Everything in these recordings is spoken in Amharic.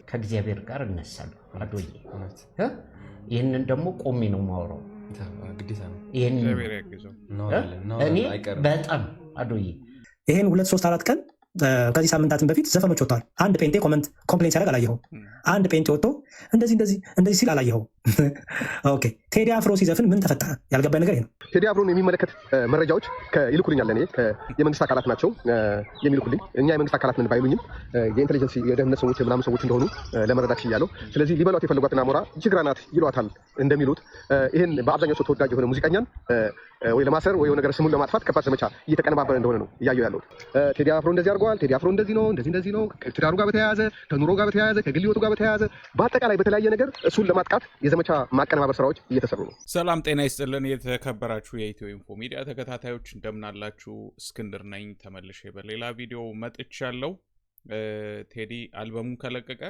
ከእግዚአብሔር ጋር እነሳለሁ አዶዬ ይሄንን ደግሞ ቆሜ ነው ማወራው ግዴታ ነው እኔ በጣም አዶዬ ይሄን 2 3 4 ቀን ከዚህ ሳምንታትን በፊት ዘፈኖች ወጥተዋል። አንድ ፔንቴ ኮምፕሌንት ሲያደርግ አላየኸው? አንድ ፔንቴ ወጥቶ እንደዚህ ሲል አላየኸው? ኦኬ ቴዲ አፍሮ ሲዘፍን ምን ተፈጠረ? ያልገባኝ ነገር ይሄ ነው። ቴዲ አፍሮን የሚመለከት መረጃዎች ይልኩልኛል። እኔ የመንግስት አካላት ናቸው የሚልኩልኝ። እኛ የመንግስት አካላት ነን ባይሉኝም የኢንተለጀንስ የደህንነት ሰዎች ምናምን ሰዎች እንደሆኑ ለመረዳት ችያለሁ። ስለዚህ ሊበሏት የፈለጓትን አሞራ ጅግራ ናት ይሏታል እንደሚሉት ይህን በአብዛኛው ሰው ተወዳጅ የሆነ ሙዚቀኛን ወይ ለማሰር ወይ ነገር ስሙን ለማጥፋት ከባድ ዘመቻ እየተቀነባበረ እንደሆነ ነው እያየሁ ያለሁት። ቴዲ አፍሮ እንደዚህ አድርገዋል፣ ቴዲ አፍሮ እንደዚህ ነው ከትዳሩ ጋር በተያያዘ ከኑሮ ጋር በተያያዘ ከግል ህይወቱ ጋር በተያያዘ በአጠቃላይ በተለያየ ነገር እሱን ለማጥቃት የዘመቻ ማቀነባበር ስራዎች እየተሰሩ ነው። ሰላም ጤና ይስጥልን። የተከበራችሁ የኢትዮ ኢንፎ ሚዲያ ተከታታዮች እንደምናላችሁ፣ እስክንድር ነኝ። ተመልሼ በሌላ ቪዲዮ መጥቻለሁ። ቴዲ አልበሙን ከለቀቀ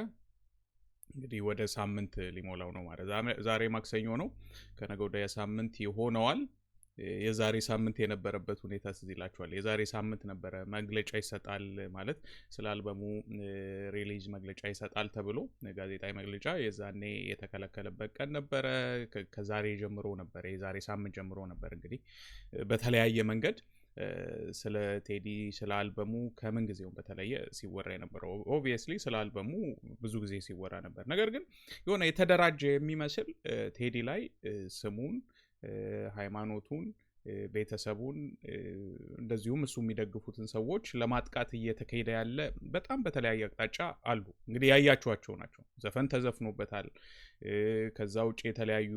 እንግዲህ ወደ ሳምንት ሊሞላው ነው ማለት ዛሬ ማክሰኞ ነው። ከነገ ወዲያ ሳምንት ይሆነዋል። የዛሬ ሳምንት የነበረበት ሁኔታ ትዝ ይላችኋል። የዛሬ ሳምንት ነበረ መግለጫ ይሰጣል ማለት ስለ አልበሙ ሪሊዝ መግለጫ ይሰጣል ተብሎ ጋዜጣዊ መግለጫ የዛኔ የተከለከለበት ቀን ነበረ። ከዛሬ ጀምሮ ነበር፣ የዛሬ ሳምንት ጀምሮ ነበር እንግዲህ በተለያየ መንገድ ስለ ቴዲ ስለ አልበሙ ከምን ጊዜውም በተለየ ሲወራ የነበረው። ኦብቪየስሊ ስለ አልበሙ ብዙ ጊዜ ሲወራ ነበር። ነገር ግን የሆነ የተደራጀ የሚመስል ቴዲ ላይ ስሙን፣ ሃይማኖቱን፣ ቤተሰቡን እንደዚሁም እሱ የሚደግፉትን ሰዎች ለማጥቃት እየተካሄደ ያለ በጣም በተለያየ አቅጣጫ አሉ። እንግዲህ ያያችኋቸው ናቸው። ዘፈን ተዘፍኖበታል። ከዛ ውጭ የተለያዩ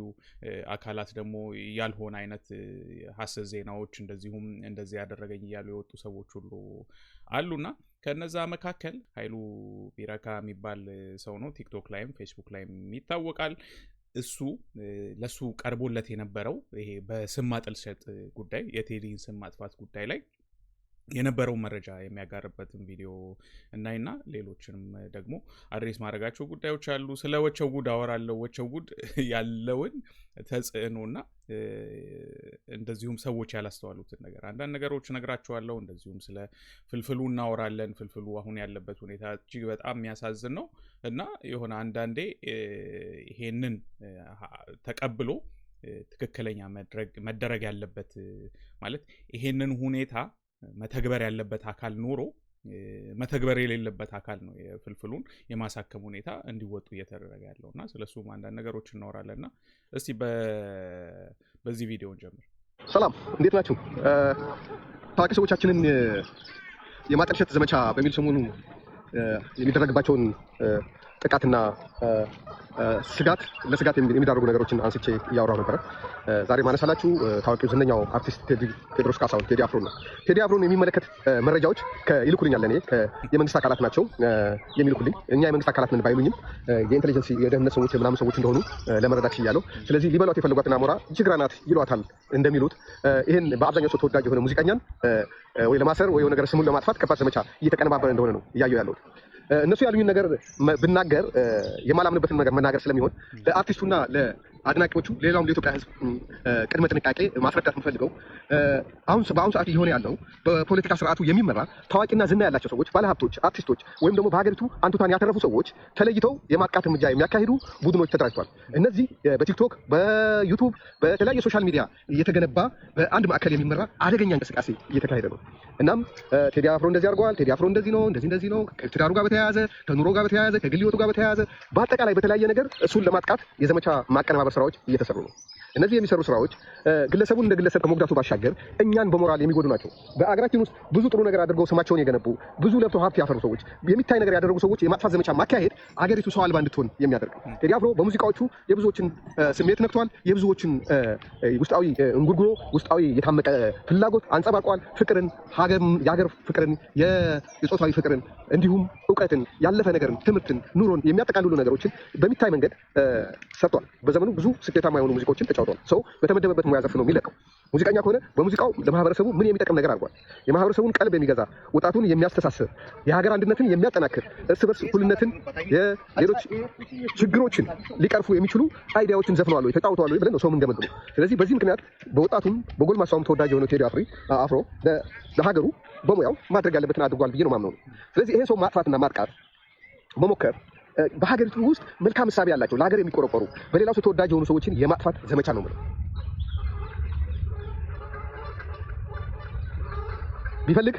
አካላት ደግሞ ያልሆነ አይነት ሐሰት ዜናዎች እንደዚሁም እንደዚህ ያደረገኝ እያሉ የወጡ ሰዎች ሁሉ አሉና ከነዛ መካከል ኃይሉ ቢረካ የሚባል ሰው ነው። ቲክቶክ ላይም ፌስቡክ ላይም ይታወቃል። እሱ ለሱ ቀርቦለት የነበረው ይሄ በስም ማጥልሸት ጉዳይ የቴዲን ስም ማጥፋት ጉዳይ ላይ የነበረው መረጃ የሚያጋርበትን ቪዲዮ እናይና ሌሎችንም ደግሞ አድሬስ ማድረጋቸው ጉዳዮች አሉ። ስለ ወቸው ጉድ አወራለሁ። ወቸው ጉድ ያለውን ተጽዕኖና እንደዚሁም ሰዎች ያላስተዋሉትን ነገር አንዳንድ ነገሮች ነግራቸዋለሁ። እንደዚሁም ስለ ፍልፍሉ እናወራለን። ፍልፍሉ አሁን ያለበት ሁኔታ እጅግ በጣም የሚያሳዝን ነው እና የሆነ አንዳንዴ ይሄንን ተቀብሎ ትክክለኛ መደረግ ያለበት ማለት ይሄንን ሁኔታ መተግበር ያለበት አካል ኖሮ መተግበር የሌለበት አካል ነው የፍልፍሉን የማሳከም ሁኔታ እንዲወጡ እየተደረገ ያለውና ስለሱም አንዳንድ ነገሮች እናወራለንና እስቲ በዚህ ቪዲዮ እንጀምር። ሰላም እንዴት ናችሁ? ታዋቂ ሰዎቻችንን የማጠልሸት ዘመቻ በሚል ሰሞኑ የሚደረግባቸውን ጥቃትና ለስጋት የሚዳርጉ ነገሮችን አንስቼ እያወራሁ ነበረ። ዛሬ ማነሳላችሁ ታዋቂው ዝነኛው አርቲስት ቴዎድሮስ ካሳሁን ቴዲ አፍሮ ነው። ቴዲ አፍሮን የሚመለከት መረጃዎች ይልኩልኛል። እኔ የመንግስት አካላት ናቸው የሚልኩልኝ። እኛ የመንግስት አካላት ነን ባይሉኝም የኢንተለጀንስ የደህንነት ሰዎች ምናምን ሰዎች እንደሆኑ ለመረዳት ችያለሁ። ስለዚህ ሊበሏት የፈለጓትን አሞራ ጅግራ ናት ይሏታል እንደሚሉት ይህን በአብዛኛው ሰው ተወዳጅ የሆነ ሙዚቀኛን ወይ ለማሰር ወይ ነገር ስሙን ለማጥፋት ከባድ ዘመቻ እየተቀነባበረ እንደሆነ ነው እያየሁ ያለሁት። እነሱ ያሉኝን ነገር ብናገር የማላምንበትን ነገር መናገር ስለሚሆን ለአርቲስቱና ለአድናቂዎቹ ሌላውም ለኢትዮጵያ ሕዝብ ቅድመ ጥንቃቄ ማስረዳት የምፈልገው በአሁኑ ሰዓት እየሆነ ያለው በፖለቲካ ስርዓቱ የሚመራ ታዋቂና ዝና ያላቸው ሰዎች፣ ባለሀብቶች፣ አርቲስቶች ወይም ደግሞ በሀገሪቱ አንቱታን ያተረፉ ሰዎች ተለይተው የማጥቃት እርምጃ የሚያካሂዱ ቡድኖች ተደራጅተዋል። እነዚህ በቲክቶክ በዩቱብ በተለያየ ሶሻል ሚዲያ እየተገነባ በአንድ ማዕከል የሚመራ አደገኛ እንቅስቃሴ እየተካሄደ ነው። እናም ቴዲ አፍሮ እንደዚህ አድርገዋል፣ ቴዲ አፍሮ እንደዚህ ነው ከትዳሩ ጋር በተያያዘ ከኑሮ ጋር በተያያዘ ከግል ህይወቱ ጋር በተያያዘ በአጠቃላይ በተለያየ ነገር እሱን ለማጥቃት የዘመቻ ማቀነባበር ስራዎች እየተሰሩ ነው። እነዚህ የሚሰሩ ስራዎች ግለሰቡን እንደ ግለሰብ ከመጉዳቱ ባሻገር እኛን በሞራል የሚጎዱ ናቸው። በአገራችን ውስጥ ብዙ ጥሩ ነገር አድርገው ስማቸውን የገነቡ ብዙ ለብተው ሀብት ያፈሩ ሰዎች፣ የሚታይ ነገር ያደረጉ ሰዎች የማጥፋት ዘመቻ ማካሄድ አገሪቱ ሰው አልባ እንድትሆን የሚያደርግ ቴዲ አፍሮ በሙዚቃዎቹ የብዙዎችን ስሜት ነክቷል። የብዙዎችን ውስጣዊ እንጉርጉሮ ውስጣዊ የታመቀ ፍላጎት አንጸባርቋል። ፍቅርን፣ የሀገር ፍቅርን፣ የጾታዊ ፍቅርን እንዲሁም እውቀትን፣ ያለፈ ነገርን፣ ትምህርትን፣ ኑሮን የሚያጠቃልሉ ነገሮችን በሚታይ መንገድ ሰርቷል። በዘመኑ ብዙ ስኬታማ የሆኑ ሙዚቃዎችን ተጫውቷል። ሰው በተመደበበት ሙያ ዘርፍ ነው የሚለቀው። ሙዚቀኛ ከሆነ በሙዚቃው ለማህበረሰቡ ምን የሚጠቅም ነገር አድርጓል? የማህበረሰቡን ቀልብ የሚገዛ ወጣቱን የሚያስተሳስር የሀገር አንድነትን የሚያጠናክር እርስ በርስ እኩልነትን የሌሎች ችግሮችን ሊቀርፉ የሚችሉ አይዲያዎችን ዘፍነዋል ወይ ተጫውተዋል ወይ ብለን ነው ሰው የምንገመግመው። ስለዚህ በዚህ ምክንያት በወጣቱም በጎልማሳውም ተወዳጅ የሆነው ቴዲ አፍሮ ለሀገሩ በሙያው ማድረግ ያለበትን አድርጓል ብዬ ነው ማምነው። ስለዚህ ይሄ ሰው ማጥፋትና ማጥቃት መሞከር በሀገሪቱ ውስጥ መልካም ሐሳብ ያላቸው ለሀገር የሚቆረቆሩ በሌላው ሰው ተወዳጅ የሆኑ ሰዎችን የማጥፋት ዘመቻ ነው ማለት ቢፈልግ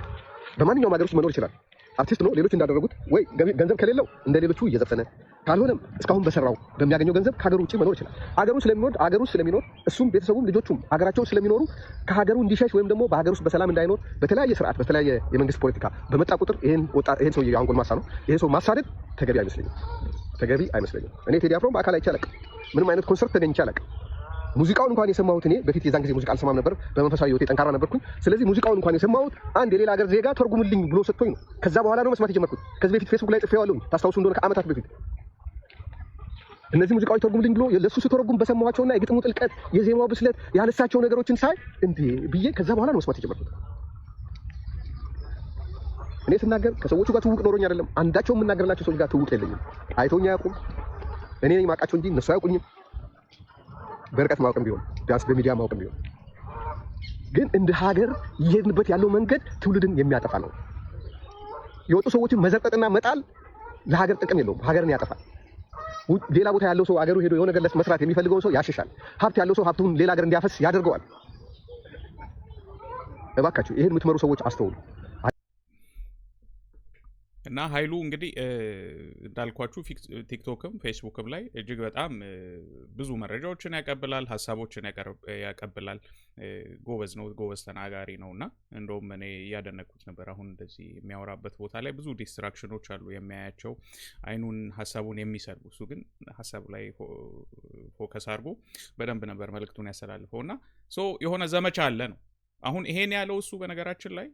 በማንኛውም ሀገር ውስጥ መኖር ይችላል አርቲስት ነው ሌሎች እንዳደረጉት ወይ ገንዘብ ከሌለው እንደ ሌሎቹ እየዘፈነ ካልሆነም እስካሁን በሰራው በሚያገኘው ገንዘብ ከሀገሩ ውጪ መኖር ይችላል አገሩ ስለሚወድ አገሩ ስለሚኖር እሱም ቤተሰቡም ልጆቹም ሀገራቸው ስለሚኖሩ ከሀገሩ እንዲሸሽ ወይም ደግሞ በሀገር ውስጥ በሰላም እንዳይኖር በተለያየ ስርዓት በተለያየ የመንግስት ፖለቲካ በመጣ ቁጥር ይሄን ሰው ያንጎል ማሳ ነው ይሄ ሰው ማሳደድ ተገቢ አይመስለኝም እኔ ቴዲ አፍሮን በአካል አይቼ አላውቅም ምንም አይነት ኮንሰርት ተገኝቼ አላውቅም ሙዚቃውን እንኳን የሰማሁት እኔ በፊት የዛን ጊዜ ሙዚቃ አልሰማም ነበር በመንፈሳዊ ህይወቴ ጠንካራ ነበርኩኝ ስለዚህ ሙዚቃውን እንኳን የሰማሁት አንድ የሌላ ሀገር ዜጋ ተርጉምልኝ ብሎ ሰጥቶኝ ነው ከዛ በኋላ ነው መስማት የጀመርኩት ከዚህ በፊት ፌስቡክ ላይ ጽፌዋለሁኝ ታስታውሱ እንደሆነ ከአመታት በፊት እነዚህ ሙዚቃዎች ተርጉምልኝ ብሎ ለሱ ሲተረጉም በሰማኋቸውና የግጥሙ ጥልቀት የዜማው ብስለት ያነሳቸው ነገሮችን ሳይ እንዴ ብዬ ከዛ በኋላ ነው መስማት የጀመርኩት እኔ ስናገር ከሰዎቹ ጋር ትውውቅ ኖሮኝ አይደለም አንዳቸው የምናገርላቸው ሰዎች ጋር ትውውቅ የለኝም አይቶኛ ያውቁም እኔ ነኝ ማውቃቸው እንጂ እነሱ አያውቁኝም በርቀት ማውቅም ቢሆን ዳስ በሚዲያ ማውቅም ቢሆን ግን እንደ ሀገር ይሄድንበት ያለው መንገድ ትውልድን የሚያጠፋ ነው የወጡ ሰዎችን መዘርጠጥና መጣል ለሀገር ጥቅም የለውም ሀገርን ያጠፋል ሌላ ቦታ ያለው ሰው አገሩ ሄዶ የሆነ ነገር መስራት የሚፈልገው ሰው ያሽሻል ሀብት ያለው ሰው ሀብቱን ሌላ ሀገር እንዲያፈስ ያደርገዋል እባካችሁ ይሄን የምትመሩ ሰዎች አስተውሉ እና ኃይሉ እንግዲህ እንዳልኳችሁ ቲክቶክም ፌስቡክም ላይ እጅግ በጣም ብዙ መረጃዎችን ያቀብላል ሀሳቦችን ያቀብላል ጎበዝ ተናጋሪ ነውና እንደውም እኔ ያደነኩት ነበር አሁን እንደዚህ የሚያወራበት ቦታ ላይ ብዙ ዲስትራክሽኖች አሉ የሚያያቸው አይኑን ሐሳቡን የሚሰልቡ እሱ ግን ሐሳቡ ላይ ፎከስ አድርጎ በደንብ ነበር መልእክቱን ያስተላልፈውና የሆነ ዘመቻ አለ ነው አሁን ይሄን ያለው እሱ በነገራችን ላይ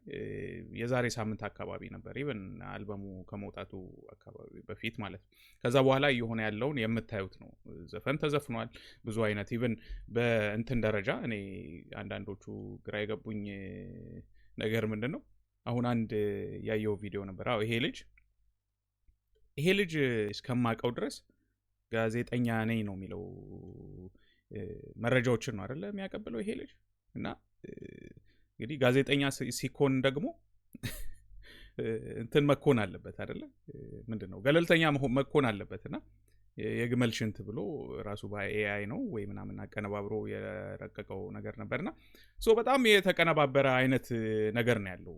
የዛሬ ሳምንት አካባቢ ነበር ኢቭን አልበሙ ከመውጣቱ አካባቢ በፊት ማለት ከዛ በኋላ የሆነ ያለውን የምታዩት ነው ዘፈን ተዘፍኗል ብዙ አይነት ኢቭን በእንትን ደረጃ እኔ አንዳንዶቹ ግራ የገቡኝ ነገር ምንድነው አሁን አንድ ያየው ቪዲዮ ነበር ይሄ ልጅ እስከማቀው ድረስ ጋዜጠኛ ነኝ ነው የሚለው መረጃዎችን ነው አይደለ የሚያቀብለው ይሄ ልጅ እና እንግዲህ ጋዜጠኛ ሲኮን ደግሞ እንትን መኮን አለበት አይደለ ምንድነው ገለልተኛ መኮን አለበትና የግመል ሽንት ብሎ ራሱ በኤአይ ነው ወይ ምናምን አቀነባብሮ የረቀቀው ነገር ነበርና በጣም የተቀነባበረ አይነት ነገር ነው ያለው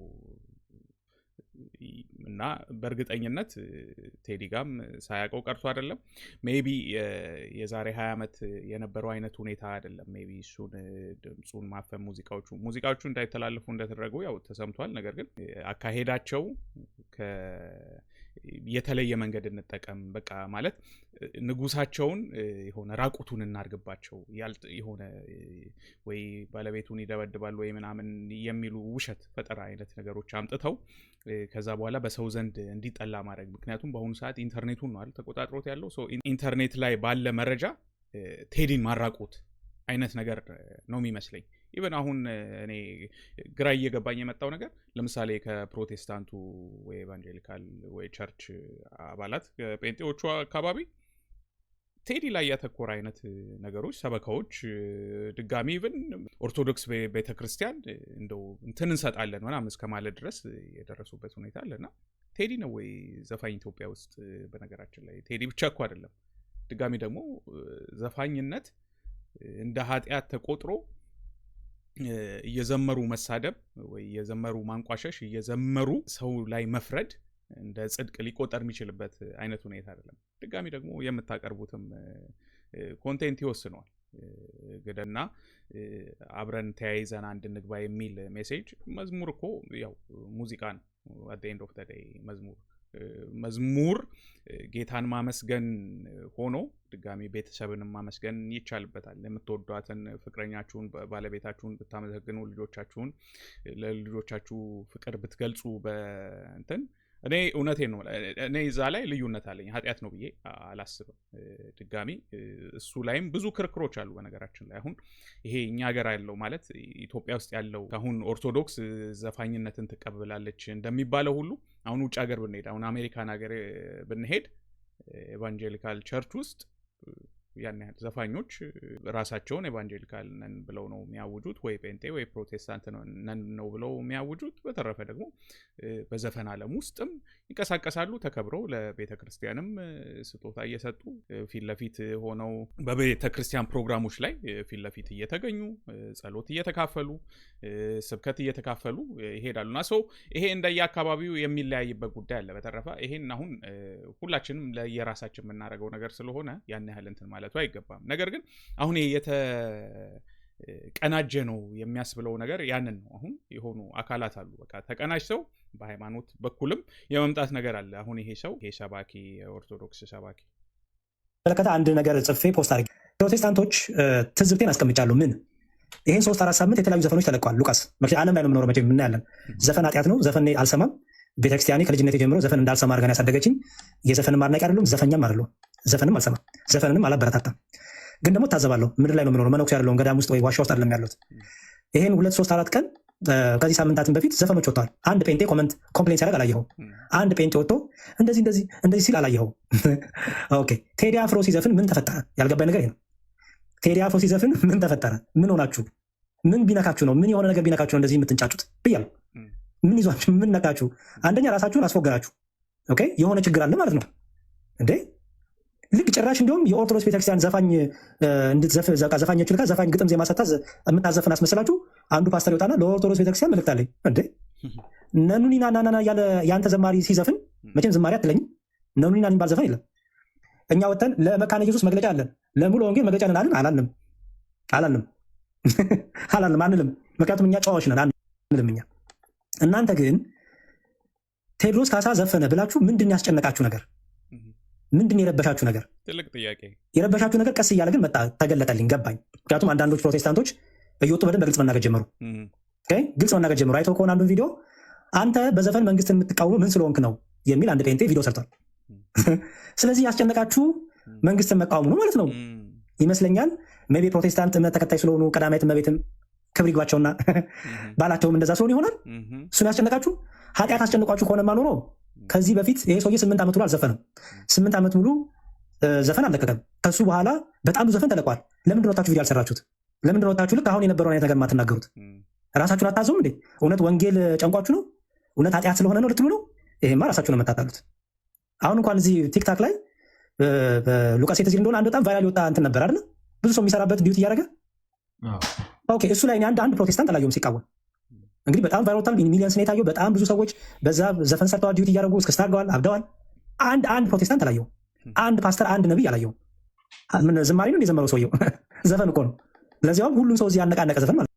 እና በእርግጠኝነት ቴዲ ጋም ሳያውቀው ቀርቶ አይደለም ሜቢ የዛሬ 20 ዓመት የነበረው አይነት ሁኔታ አይደለም ሜቢ እሱን ድምጹን ማፈን ሙዚቃዎቹ እንዳይተላለፉ እንደተደረገው ያው ተሰምቷል ነገር ግን አካሄዳቸው የተለየ መንገድ እንጠቀም በቃ ማለት ንጉሳቸውን የሆነ ራቁቱን እናርግባቸው የሆነ ወይ ባለቤቱን ይደበድባል ወይ ምናምን የሚሉ ውሸት ፈጠራ አይነት ነገሮች አምጥተው ከዛ በኋላ በሰው ዘንድ እንዲጠላ ማድረግ ምክንያቱም በአሁኑ ሰዓት ኢንተርኔቱን ነው አይደል ተቆጣጥሮት ያለው ኢንተርኔት ላይ ባለ መረጃ ቴዲን ማራቁት አይነት ነገር ነው የሚመስለኝ ኢቨን አሁን እኔ ግራ እየገባኝ የመጣው ነገር ለምሳሌ ከፕሮቴስታንቱ ወይ ኤቫንጀሊካል ወይ ቸርች አባላት ጴንጤዎቹ አካባቢ ቴዲ ላይ ያተኮረ አይነት ነገሮች ሰበካዎች ድጋሚ ኢቨን ኦርቶዶክስ ቤተክርስቲያን እንደው እንትን እንሰጣለን ምናምን እስከማለት ድረስ የደረሱበት ሁኔታ አለና ቴዲ ነው ወይ ዘፋኝ ኢትዮጵያ ውስጥ በነገራችን ላይ ቴዲ ብቻ እኮ አይደለም ድጋሚ ደግሞ ዘፋኝነት እንደ ኃጢአት ተቆጥሮ እየዘመሩ መሳደብ ወይ እየዘመሩ ማንቋሸሽ እየዘመሩ ሰው ላይ መፍረድ እንደ ጽድቅ ሊቆጠር የሚችልበት አይነት ሁኔታ አይደለም ድጋሚ ደግሞ የምታቀርቡትም ኮንቴንት ይወስነዋል ግደና አብረን ተያይዘን አንድ ንግባ የሚል ሜሴጅ መዝሙር እኮ ያው ሙዚቃ ነው at the end of the day መዝሙር ጌታን ማመስገን ሆኖ ድጋሚ ቤተሰብንም ማመስገን ይቻልበታል የምትወዷትን ፍቅረኛችሁን ባለቤታችሁን ብታመሰግኑ ልጆቻችሁን ለልጆቻችሁ ፍቅር ብትገልጹ በእንትን እኔ እውነቴን ነው እኔ እዛ ላይ ልዩነት አለኝ ኃጢአት ነው ብዬ አላስብም ድጋሚ እሱ ላይም ብዙ ክርክሮች አሉ በነገራችን ላይ አሁን ይሄ እኛ ሀገር ያለው ማለት ኢትዮጵያ ውስጥ ያለው አሁን ኦርቶዶክስ ዘፋኝነትን ትቀበላለች እንደሚባለው ሁሉ አሁን ውጭ ሀገር ብንሄድ አሁን አሜሪካን ሀገር ብንሄድ ኤቫንጀሊካል ቸርች ውስጥ ያን ያህል ዘፋኞች ራሳቸውን ኤቫንጀሊካል ነን ብለው ነው የሚያውጁት ወይ ጴንጤ ወይ ፕሮቴስታንት ነን ነው ብለው የሚያውጁት። በተረፈ ደግሞ በዘፈን ዓለም ውስጥም ይንቀሳቀሳሉ ተከብረው ለቤተክርስቲያንም ስጦታ እየሰጡ ፊት ለፊት ሆነው በቤተክርስቲያን ፕሮግራሞች ላይ ፊት ለፊት እየተገኙ ጸሎት እየተካፈሉ ስብከት እየተካፈሉ ይሄዳሉና ሰው ይሄ እንደየአካባቢው የሚለያይበት ጉዳይ አለ። በተረፈ ይሄን አሁን ሁላችንም ለየራሳችን የምናደርገው ነገር ስለሆነ ያን ያህል እንትን ማለቱ አይገባም። ነገር ግን አሁን የተቀናጀ ነው የሚያስብለው ነገር ያንን ነው። አሁን የሆኑ አካላት አሉ በቃ ተቀናጅተው በሃይማኖት በኩልም የመምጣት ነገር አለ። አሁን ይሄ ሰው ይሄ ሰባኪ ኦርቶዶክስ ሰባኪ በለከታ አንድ ነገር ጽፌ ፖስት አድርጌ ፕሮቴስታንቶች ትዝብቴን አስቀምጫለሁ። ምን ይሄን 3-4 ሳምንት የተለያዩ ዘፈኖች ተለቀዋል። ሉቃስ ዓለም ላይ ነው የምኖረው መቼም እናያለን። ዘፈን ኃጢአት ነው። ዘፈን አልሰማም። ቤተክርስቲያኔ ከልጅነቴ ጀምሮ ዘፈን እንዳልሰማ አድርገን ያሳደገችኝ። የዘፈን ማድናቂ አይደለም፣ ዘፈኛም አይደለም። ዘፈንም አልሰማም፣ ዘፈንንም አላበረታታም። ግን ደግሞ ታዘባለሁ። ምድር ላይ ነው የምኖረው። መነኩሴ አይደለሁም። ገዳም ውስጥ ወይ ዋሻ ውስጥ አይደለም ያለሁት። ይሄን 2-3-4 ቀን ከዚህ ሳምንታትን በፊት ዘፈኖች ወጥተዋል። አንድ ጴንጤ ኮምፕሌን ሲያደርግ አላየኸው? አንድ ጴንጤ ወጥቶ እንደዚህ ሲል አላየኸው? ኦኬ ቴዲ አፍሮ ሲዘፍን ምን ተፈጠረ? ያልገባኝ ነገር ይሄ ነው። ቴዲ አፍሮ ሲዘፍን ምን ተፈጠረ? ምን ሆናችሁ? ምን ቢነካችሁ ነው? ምን የሆነ ነገር ቢነካችሁ ነው እንደዚህ የምትንጫጩት ብያለሁ። ምን ይዟችሁ? ምን ነካችሁ? አንደኛ ራሳችሁን አስፎገራችሁ። ኦኬ የሆነ ችግር አለ ማለት ነው እንዴ? ልክ ጭራሽ እንዲሁም የኦርቶዶክስ ቤተክርስቲያን ዘፋኝ ዘፋኞች ልካ ዘፋኝ ግጥም ዜማ ሰታ የምታዘፍን አስመስላችሁ አንዱ ፓስተር ይወጣና ለኦርቶዶክስ ቤተክርስቲያን መልእክት አለኝ እንዴ ነኑኒና ናናና ያለ ያንተ ዘማሪ ሲዘፍን መቼም ዝማሬ አትለኝም። ነኑኒና የሚባል ዘፈን የለም። እኛ ወጥተን ለመካነ ኢየሱስ መግለጫ አለን፣ ለሙሉ ወንጌል መግለጫ ነን አላልንም አንልም። ምክንያቱም እኛ ጨዋዎች ነን አንልም እኛ። እናንተ ግን ቴዎድሮስ ካሳ ዘፈነ ብላችሁ ምንድን ያስጨነቃችሁ ነገር? ምንድን የረበሻችሁ ነገር? ትልቅ ጥያቄ። የረበሻችሁ ነገር ቀስ እያለ ግን መጣ፣ ተገለጠልኝ፣ ገባኝ። ምክንያቱም አንዳንዶች ፕሮቴስታንቶች እየወጡ በደንብ በግልጽ መናገር ጀመሩ። ግልጽ መናገር ጀመሩ። አይተው ከሆነ አንዱን ቪዲዮ አንተ በዘፈን መንግስትን የምትቃወሙ ምን ስለሆንክ ነው የሚል አንድ ጴንጤ ቪዲዮ ሰርቷል። ስለዚህ ያስጨነቃችሁ መንግስትን መቃወሙ ነው ማለት ነው ይመስለኛል። ሜይ ቢ ፕሮቴስታንት እምነት ተከታይ ስለሆኑ ቀዳማዊት እመቤትም ክብር ይግባቸውና ባላቸውም እንደዛ ስለሆነ ይሆናል እሱን ያስጨነቃችሁ። ኃጢአት አስጨንቋችሁ ከሆነማ ኖሮ ከዚህ በፊት ይሄ ሰውዬ 8 ዓመት ሙሉ አልዘፈንም። 8 ዓመት ሙሉ ዘፈን አልለቀቀም። ከሱ በኋላ በጣም ብዙ ዘፈን ተለቋል። ለምንድን ነው ወጣችሁ ቪዲዮ አልሰራችሁት? ለምንድን ነው ወጣችሁ ልክ አሁን የነበረውን አይነት ነገር የማትናገሩት? ራሳችሁን አታዘውም እንዴ? እውነት ወንጌል ጨንቋችሁ ነው? እውነት ኃጢአት ስለሆነ ነው ልትሉ ነው? ይሄማ ራሳችሁ ነው የምታጣሉት። አሁን እንኳን እዚህ ቲክታክ ላይ ሉቃስ የተዚህ እንደሆነ አንድ በጣም ቫይራል የወጣ እንትን ነበር አይደል? ብዙ ሰው የሚሰራበት ዲዩቲ እያደረገ ኦኬ፣ እሱ ላይ አንድ ፕሮቴስታንት አላየሁም ሲቃወም። እንግዲህ በጣም ቫይራል ወጣል፣ ሚሊየንስ ነው የታየው። በጣም ብዙ ሰዎች በዛ ዘፈን ሰርተዋል፣ ዲዩቲ እያደረጉ እስከ ስታርገዋል፣ አብደዋል። አንድ ፕሮቴስታንት አላየሁም። አንድ ፓስተር፣ አንድ ነብይ አላየሁም። ምን ዝማሬ ነው የዘመረው ሰውየው? ዘፈን እኮ ነው። ለዚያውም ሁሉም ሰው እዚህ ያነቃነቀ ዘፈን ማለት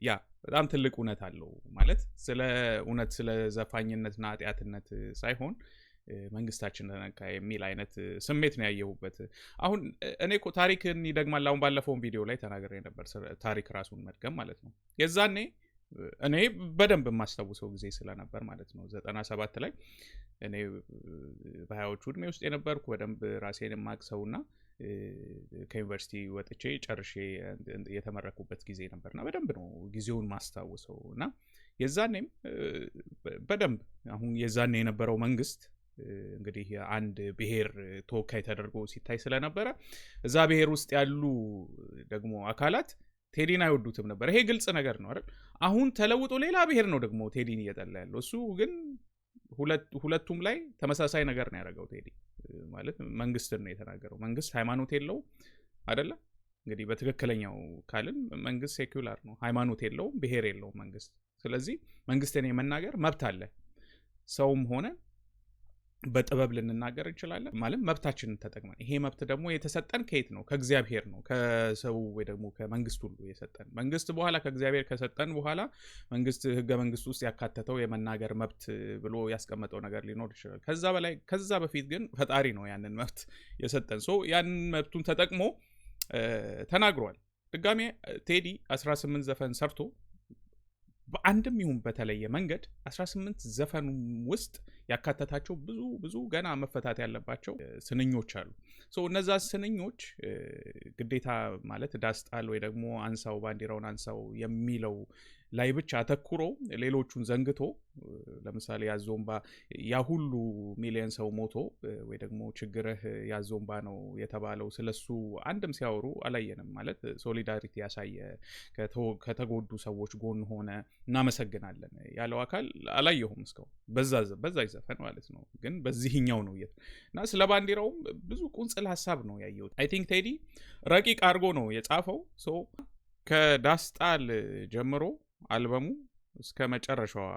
ያ በጣም ትልቅ እውነት አለው ማለት ስለ እውነት ስለ ዘፋኝነትና ኃጢአትነት ሳይሆን መንግስታችን ተነካ የሚል አይነት ስሜት ነው ያየሁበት። አሁን እኔ እኮ ታሪክን ይደግማል። አሁን ባለፈውን ቪዲዮ ላይ ተናግሬ ነበር፣ ታሪክ ራሱን መድገም ማለት ነው። የዛኔ እኔ በደንብ የማስታውሰው ጊዜ ስለነበር ማለት ነው 97 ላይ እኔ በ20ዎቹ ዕድሜ ውስጥ የነበርኩ በደንብ ራሴን የማቅሰውና ከዩኒቨርሲቲ ወጥቼ ጨርሼ የተመረኩበት ጊዜ ነበርና በደንብ ነው ጊዜውን ማስታውሰው። እና የዛኔም በደንብ አሁን የዛኔ የነበረው መንግስት እንግዲህ አንድ ብሔር ተወካይ ተደርጎ ሲታይ ስለነበረ እዛ ብሔር ውስጥ ያሉ ደግሞ አካላት ቴዲን አይወዱትም ነበር። ይሄ ግልጽ ነገር ነው አይደል? አሁን ተለውጦ ሌላ ብሔር ነው ደግሞ ቴዲን እየጠላ ያለው። እሱ ግን ሁለቱም ላይ ተመሳሳይ ነገር ነው ያደረገው። ቴዲ ማለት መንግስትን ነው የተናገረው። መንግስት ሃይማኖት የለውም አይደለ? እንግዲህ በትክክለኛው ካልን መንግስት ሴኩላር ነው፣ ሃይማኖት የለውም፣ ብሔር የለውም መንግስት። ስለዚህ መንግስትን የመናገር መብት አለ። ሰውም ሆነ በጥበብ ልንናገር እንችላለን ማለት መብታችንን ተጠቅመን። ይሄ መብት ደግሞ የተሰጠን ከየት ነው? ከእግዚአብሔር ነው። ከሰው ወይ ደግሞ ከመንግስት ሁሉ የሰጠን መንግስት በኋላ ከእግዚአብሔር ከሰጠን በኋላ መንግስት ህገ መንግስት ውስጥ ያካተተው የመናገር መብት ብሎ ያስቀመጠው ነገር ሊኖር ይችላል። ከዛ በፊት ግን ፈጣሪ ነው ያንን መብት የሰጠን። ሰው ያንን መብቱን ተጠቅሞ ተናግሯል። ድጋሜ ቴዲ 18 ዘፈን ሰርቶ በአንድም ይሁን በተለየ መንገድ 18 ዘፈን ውስጥ ያካተታቸው ብዙ ገና መፈታት ያለባቸው ስንኞች አሉ። እነዛ ስንኞች ግዴታ ማለት ዳስጣል ወይ ደግሞ አንሳው ባንዲራውን አንሳው የሚለው ላይ ብቻ አተኩሮ ሌሎቹን ዘንግቶ ለምሳሌ ያዞምባ ያ ሁሉ ሚሊዮን ሰው ሞቶ ወይ ደግሞ ችግርህ ያዞምባ ነው የተባለው ስለሱ አንድም ሲያወሩ አላየንም። ማለት ሶሊዳሪቲ ያሳየ ከተጎዱ ሰዎች ጎን ሆነ እናመሰግናለን ያለው አካል አላየሁም እስካሁን በዛ ይዘፈን ማለት ነው። ግን በዚህኛው ነው እና ስለ ባንዲራውም ብዙ ቁንጽል ሀሳብ ነው ያየሁት። አይ ቲንክ ቴዲ ረቂቅ አድርጎ ነው የጻፈው። ከዳስጣል ጀምሮ አልበሙ እስከ መጨረሻዋ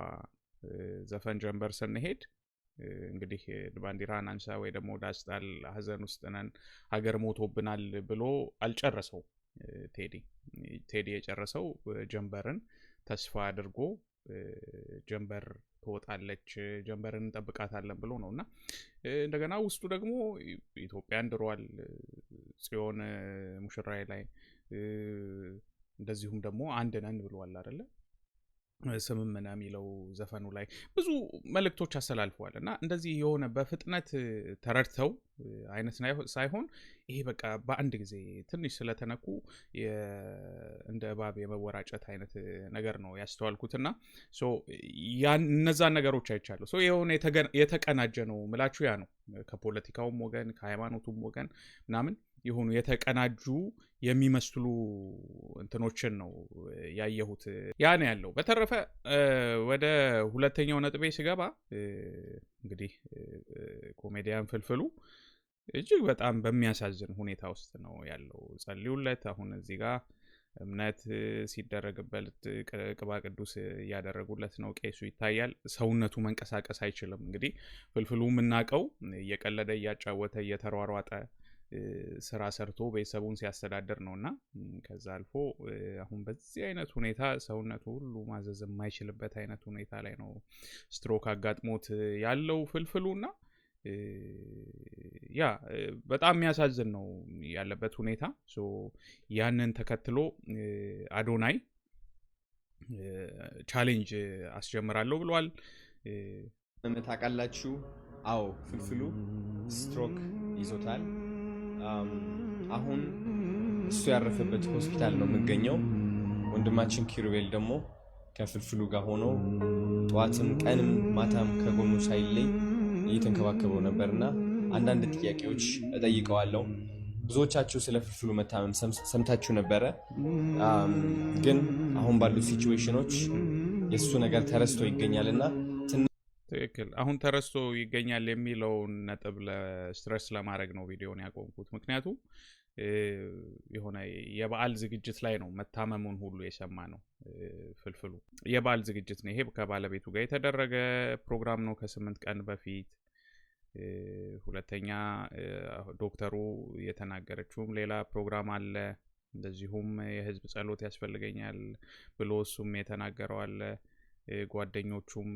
ዘፈን ጀንበር ስንሄድ እንግዲህ ባንዲራን አንሳ ወይ ደግሞ ዳስጣል ሀዘን ውስጥ ነን ሀገር ሞቶብናል ብሎ አልጨረሰው። ቴዲ የጨረሰው ጀንበርን ተስፋ አድርጎ ጀንበር ትወጣለች ጀንበርን እንጠብቃታለን ብሎ ነውና እንደገና ውስጡ ደግሞ ኢትዮጵያን ድሯል ጽዮን ሙሽራዬ ላይ እንደዚሁም ደግሞ አንድ ነን ብሏል አይደለ ስምምና የሚለው ዘፈኑ ላይ ብዙ መልእክቶች አስተላልፈዋል። እና እንደዚህ የሆነ በፍጥነት ተረድተው አይነት ሳይሆን ይሄ በቃ በአንድ ጊዜ ትንሽ ስለተነኩ እንደ እባብ የመወራጨት አይነት ነገር ነው ያስተዋልኩትና እነዛን ነገሮች አይቻለሁ። የሆነ የተቀናጀ ነው ምላችሁ ያ ነው። ከፖለቲካውም ወገን ከሃይማኖቱም ወገን ምናምን የሆኑ የተቀናጁ የሚመስሉ እንትኖችን ነው ያየሁት። ያ ነው ያለው። በተረፈ ወደ ሁለተኛው ነጥቤ ስገባ እንግዲህ ኮሜዲያን ፍልፍሉ እጅግ በጣም በሚያሳዝን ሁኔታ ውስጥ ነው ያለው። ጸልዩለት። አሁን እዚህ ጋር እምነት ሲደረግበት ቅባ ቅዱስ እያደረጉለት ነው። ቄሱ ይታያል። ሰውነቱ መንቀሳቀስ አይችልም። እንግዲህ ፍልፍሉ የምናውቀው እየቀለደ እያጫወተ እየተሯሯጠ ስራ ሰርቶ ቤተሰቡን ሲያስተዳድር ነውና ከዛ አልፎ አሁን በዚህ አይነት ሁኔታ ሰውነቱ ሁሉ ማዘዝ የማይችልበት አይነት ሁኔታ ላይ ነው ስትሮክ አጋጥሞት ያለው ፍልፍሉና ያ በጣም የሚያሳዝን ነው ያለበት ሁኔታ። ያንን ተከትሎ አዶናይ ቻሌንጅ አስጀምራለሁ ብሏል። ታውቃላችሁ? አዎ ፍልፍሉ ስትሮክ ይዞታል። አሁን እሱ ያረፈበት ሆስፒታል ነው የምገኘው። ወንድማችን ኪሩቤል ደግሞ ከፍልፍሉ ጋር ሆኖ ጠዋትም ቀንም ማታም ከጎኑ ሳይለይ እየተንከባከበው ነበርና አንዳንድ ጥያቄዎች እጠይቀዋለሁ። ብዙዎቻችሁ ስለ ፍልፍሉ መታመም ሰምታችሁ ነበረ። ግን አሁን ባሉት ሲቹዌሽኖች የእሱ ነገር ተረስቶ ይገኛልና ትክክል። አሁን ተረስቶ ይገኛል የሚለውን ነጥብ ለስትረስ ለማድረግ ነው ቪዲዮን ያቆምኩት። ምክንያቱም የሆነ የበዓል ዝግጅት ላይ ነው መታመሙን ሁሉ የሰማ ነው ፍልፍሉ። የበዓል ዝግጅት ነው ይሄ። ከባለቤቱ ጋር የተደረገ ፕሮግራም ነው ከ8 ቀን በፊት። ሁለተኛ ዶክተሩ የተናገረችውም ሌላ ፕሮግራም አለ። እንደዚሁም የህዝብ ጸሎት ያስፈልገኛል ብሎ እሱም የተናገረው አለ። ጓደኞቹም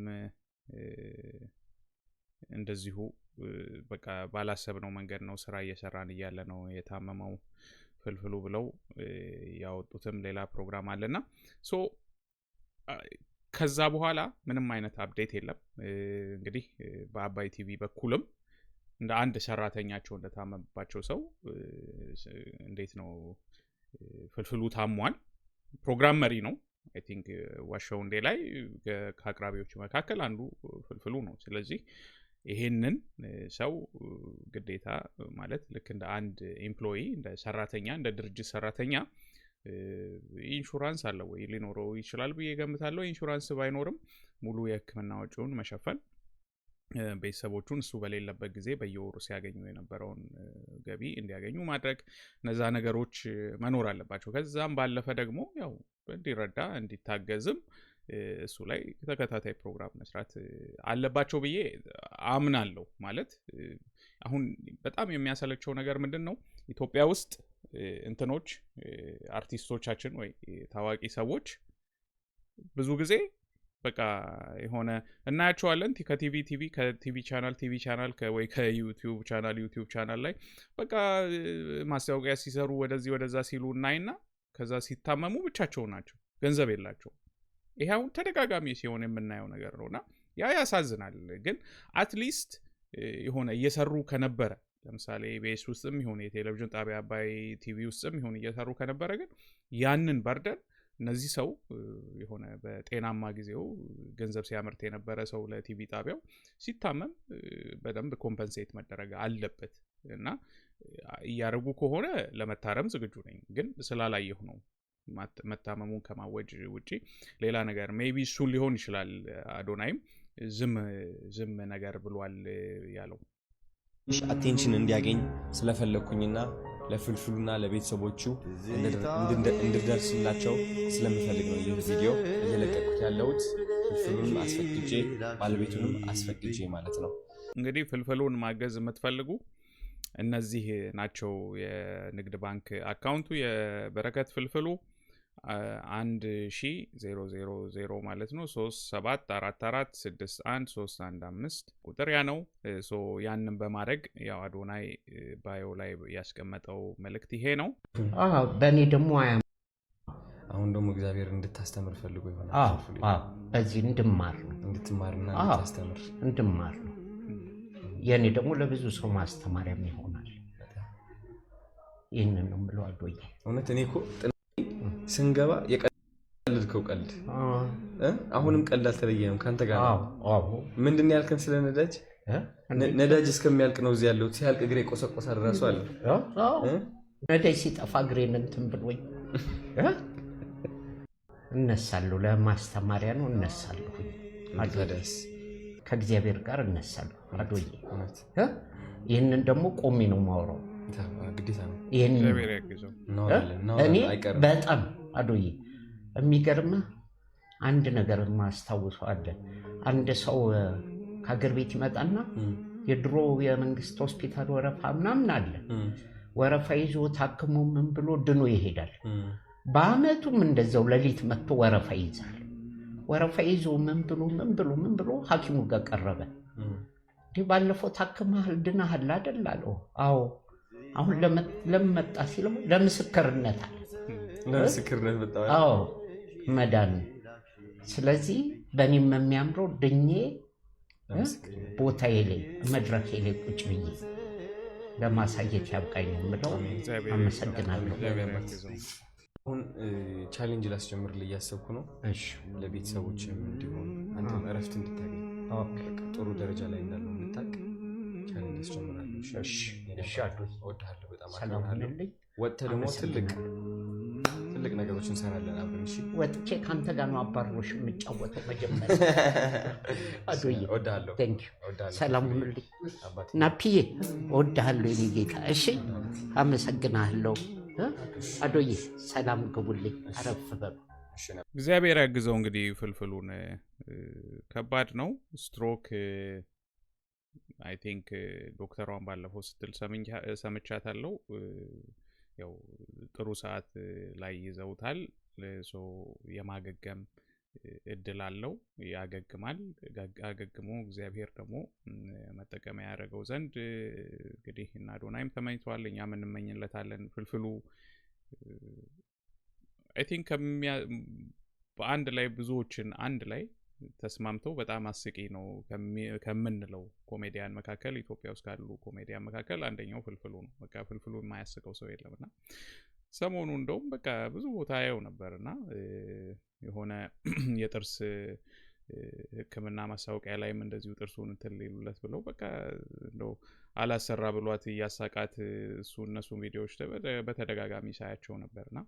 እንደዚሁ በቃ ባላሰብነው መንገድ ነው ስራ እየሰራን እያለ ነው የታመመው ፍልፍሉ ብለው ያወጡትም ሌላ ፕሮግራም አለና ከዛ በኋላ ምንም አይነት አፕዴት የለም። እንግዲህ በአባይ ቲቪ በኩልም እንደ አንድ ሰራተኛቸው እንደታመመባቸው ሰው እንዴት ነው ፍልፍሉ ታሟል። ፕሮግራም መሪ ነው። አይ ቲንክ ዋሻው እንዴ ላይ ከአቅራቢዎች መካከል አንዱ ፍልፍሉ ነው። ስለዚህ ይሄንን ሰው ግዴታ ማለት ልክ እንደ አንድ ኤምፕሎይ እንደ ሰራተኛ እንደ ድርጅት ሰራተኛ ኢንሹራንስ አለው ወይ ሊኖረው ይችላል ብዬ ገምታለሁ። ኢንሹራንስ ባይኖርም ሙሉ የሕክምና ወጪውን መሸፈን ቤተሰቦቹን እሱ በሌለበት ጊዜ በየወሩ ሲያገኙ የነበረውን ገቢ እንዲያገኙ ማድረግ እነዛ ነገሮች መኖር አለባቸው። ከዛም ባለፈ ደግሞ ያው እንዲረዳ እንዲታገዝም እሱ ላይ ተከታታይ ፕሮግራም መስራት አለባቸው ብዬ አምናለሁ። ማለት አሁን በጣም የሚያሰለቸው ነገር ምንድነው ኢትዮጵያ ውስጥ እንትኖች አርቲስቶቻችን ወይ ታዋቂ ሰዎች ብዙ ጊዜ በቃ የሆነ እናያቸዋለን ከቲቪ ቻናል ወይ ከዩቲዩብ ቻናል ላይ በቃ ማስታወቂያ ሲሰሩ ወደዚህ ወደዛ ሲሉ እናይና ከዛ ሲታመሙ ብቻቸው ናቸው፣ ገንዘብ የላቸው። ይሄ አሁን ተደጋጋሚ ሲሆን የምናየው ነገር ነውና ያ ያሳዝናል ግን አትሊስት የሆነ እየሰሩ ከነበረ ለምሳሌ ቤስ ውስጥም ይሁን የቴሌቪዥን ጣቢያ አባይ ቲቪ ውስጥም ይሁን እየሰሩ ከነበረ ግን ያንን በርደን እነዚህ ሰው የሆነ በጤናማ ጊዜው ገንዘብ ሲያመርት የነበረ ሰው ለቲቪ ጣቢያው ሲታመም በደንብ ኮምፐንሴት መደረግ አለበት እና ያረጉ ከሆነ ለመታረም ዝግጁ ነኝ ግን ስላላየሁ ነው መታመሙን ከማወጅ ውጪ ሌላ ነገር ሜቢ እሱ ሊሆን ይችላል አዶናይም ዝም ነገር ብሏል ያለው አቴንሽን እንዲያገኝ ስለፈለኩኝና ለፍልፍሉና ለቤተሰቦቹ እንድደርስላቸው ስለምፈልግ ነው ይህ ቪዲዮ እየለቀቁት ያለሁት ፍልፍሉንም አስፈቅጄ ባለቤቱንም አስፈቅጄ ማለት ነው እንግዲህ ፍልፍሉን ማገዝ የምትፈልጉ እነዚህ ናቸው የንግድ ባንክ አካውንቱ የበረከት ፍልፍሉ 1000 ማለት ነው 37446115 ቁጥር ያ ነው ያንን በማድረግ ያው አዶናይ ባዮ ላይ ያስቀመጠው መልእክት ይሄ ነው በእኔ ደግሞ አሁን ደግሞ እግዚአብሔር እንድታስተምር ፈልጎ ይሆናል በዚህ እንድትማርና እንድታስተምር እንድማር ነው የኔ ደግሞ ለብዙ ሰው ማስተማሪያም ይሆናል ይሄንን ነው ብለው አዶዬ እውነት እኔ እኮ ስንገባ የቀልድከው ቀልድ አሁንም ቀልድ አልተለየንም ካንተ ጋር ነው ምንድን ያልከን ስለ ነዳጅ እስከሚያልቅ ነው እዚህ ያለው ሲያልቅ እግሬ ቆሰቆሳል ራሱ አለ ነዳጅ ሲጠፋ እግሬን እንትን ብሎኝ እነሳለሁ ለማስተማሪያ ነው እነሳለሁ አደረስ ከእግዚአብሔር ጋር እነሳለሁ አዶዬ ይሄንን ደግሞ ቆሜ ነው ማወራው ግዴታ ነው እኔ በጣም አዶዬ የሚገርምህ አንድ ነገር ማስታወሰው አለ አንድ ሰው ከሀገር ቤት ይመጣና የድሮ የመንግስት ሆስፒታል ወረፋ ምናምን አለ ወረፋ ይዞ ታክሞ ምን ብሎ ድኖ ይሄዳል በአመቱም እንደዛው ለሊት መጥቶ ወረፋ ይይዛል ወረፋ ይዞ ምን ብሎ ሐኪሙ ጋር ቀረበ ባለፈው ታክመሃል ድናሃል አይደል አለው አዎ አሁን ለመጣ ሲለው ለምስክርነት አለ በጣም አዎ መዳን ስለዚህ በእኔም የሚያምረው ድኜ ቦታዬ ላይ መድረኬ ላይ ቁጭ ብዬ ለማሳየት ያብቃኝ ነው የምለው አመሰግናለሁ አሁን ቻሌንጅ ላስጀምርልህ እያሰብኩ ነው ለቤተሰቦችም እንዲሆን አንተም እረፍት እንድታገኝ ጥሩ ደረጃ ላይ እንዳለው እንድታውቅ ቻሌንጅ አስጀምራለሁ እወድሃለሁ በጣም አመሰግናለሁ ወጥተህ ደግሞ ትልቅ ነገሮችን እንሰራለን አብረን ወጥቼ ከአንተ ጋር ነው አባሮሽ የምጫወተው መጀመሪያ አዶዬ እወድሃለሁ ሰላም ሁኑልኝ ናፒዬ እወድሃለሁ የኔ ጌታ እሺ አመሰግናለሁ አዶዬ ሰላም ግቡልኝ አረፍ በሉ እግዚአብሔር ያግዘው እንግዲህ ፍልፍሉን ከባድ ነው ስትሮክ አይ ቲንክ ዶክተሯን ባለፈው ስትል ሰምቻታለሁ ያው ጥሩ ሰዓት ላይ ይዘውታል የማገገም እድል አለው ያገግማል አገግሞ እግዚአብሔር ደግሞ መጠቀሚያ ያደረገው ዘንድ እንግዲህ እና አዶናይም ተመኝቷል እኛም እንመኝለታለን ፍልፍሉ አይ ቲንክ በአንድ ላይ ብዙዎችን አንድ ላይ ተስማምተው በጣም አስቂ ነው ከምንለው ኮሜዲያን መካከል ኢትዮጵያ ውስጥ ካሉ ኮሜዲያን መካከል አንደኛው ፍልፍሉ ነው በቃ ፍልፍሉ የማያስቀው ሰው የለምና ሰሞኑ እንደውም በቃ ብዙ ቦታ ያየው ነበርና የሆነ የጥርስ ህክምና ማሳወቂያ ላይም እንደዚሁ ጥርሱን ትልሉለት ብለው በቃ እንደው አላሰራ ብሏት ያሳቃት እነሱን ቪዲዮዎች በተደጋጋሚ ሳያቸው ነበርና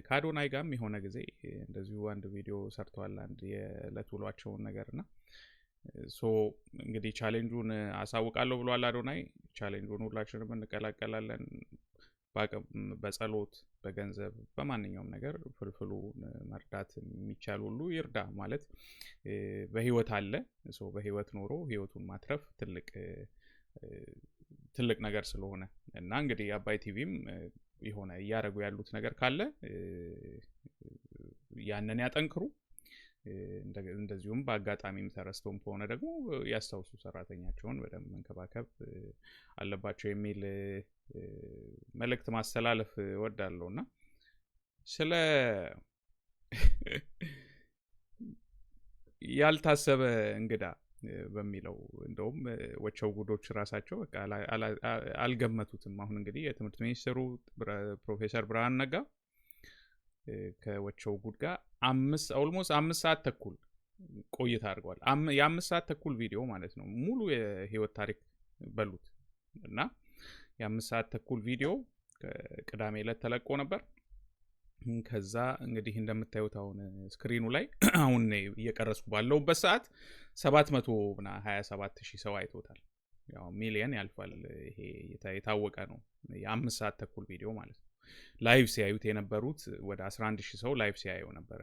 ከአዶናይ ጋርም የሆነ ጊዜ እንደዚሁ አንድ ቪዲዮ ሰርተዋል አንድ የዕለት ውሏቸውን ነገርና እንግዲህ ቻሌንጁን አሳውቃለሁ ብሏል አዶናይ ቻሌንጁን ሁላችንም እንቀላቀላለን በጸሎት በገንዘብ በማንኛውም ነገር ፍልፍሉ መርዳት የሚቻል ሁሉ ይርዳ ማለት በህይወት አለ በህይወት ኖሮ ህይወቱን ማትረፍ ትልቅ ነገር ስለሆነ እና እንግዲህ አባይ ቲቪም የሆነ ያረጉ ያሉት ነገር ካለ ያንን ያጠንክሩ እንደዚሁም በአጋጣሚም ተረስተውም ከሆነ ደግሞ ያስታውሱ ሰራተኛቸውን በደንብ መንከባከብ አለባቸው የሚል መልእክት ማስተላለፍ ወዳለውና ያልታሰበ እንግዳ በሚለው እንደውም ወቸው ጉዶች ራሳቸው በቃ አልገመቱትም። አሁን እንግዲህ የትምህርት ሚኒስትሩ ፕሮፌሰር ብርሃኑ ነጋ ከወቸው ጉድ ጋር ኦልሞስት 5 ሰዓት ተኩል ቆይታ አድርገዋል። የ5 ሰዓት ተኩል ቪዲዮ ማለት ነው። ሙሉ የህይወት ታሪክ በሉት እና የ5 ሰዓት ተኩል ቪዲዮ ቅዳሜ ዕለት ተለቆ ነበር። ከዛ እንግዲህ እንደምታዩት አሁን ስክሪኑ ላይ አሁን እየቀረስኩ ባለውበት ሰዓት 727,000 ሰው አይቶታል። ያው ሚሊየን ያልፋል። ይሄ የታወቀ ነው። የ5 ሰዓት ተኩል ቪዲዮ ማለት ነው። ላይቭ ሲያዩት የነበሩት ወደ 11,000 ሰው ላይቭ ሲያዩ ነበር።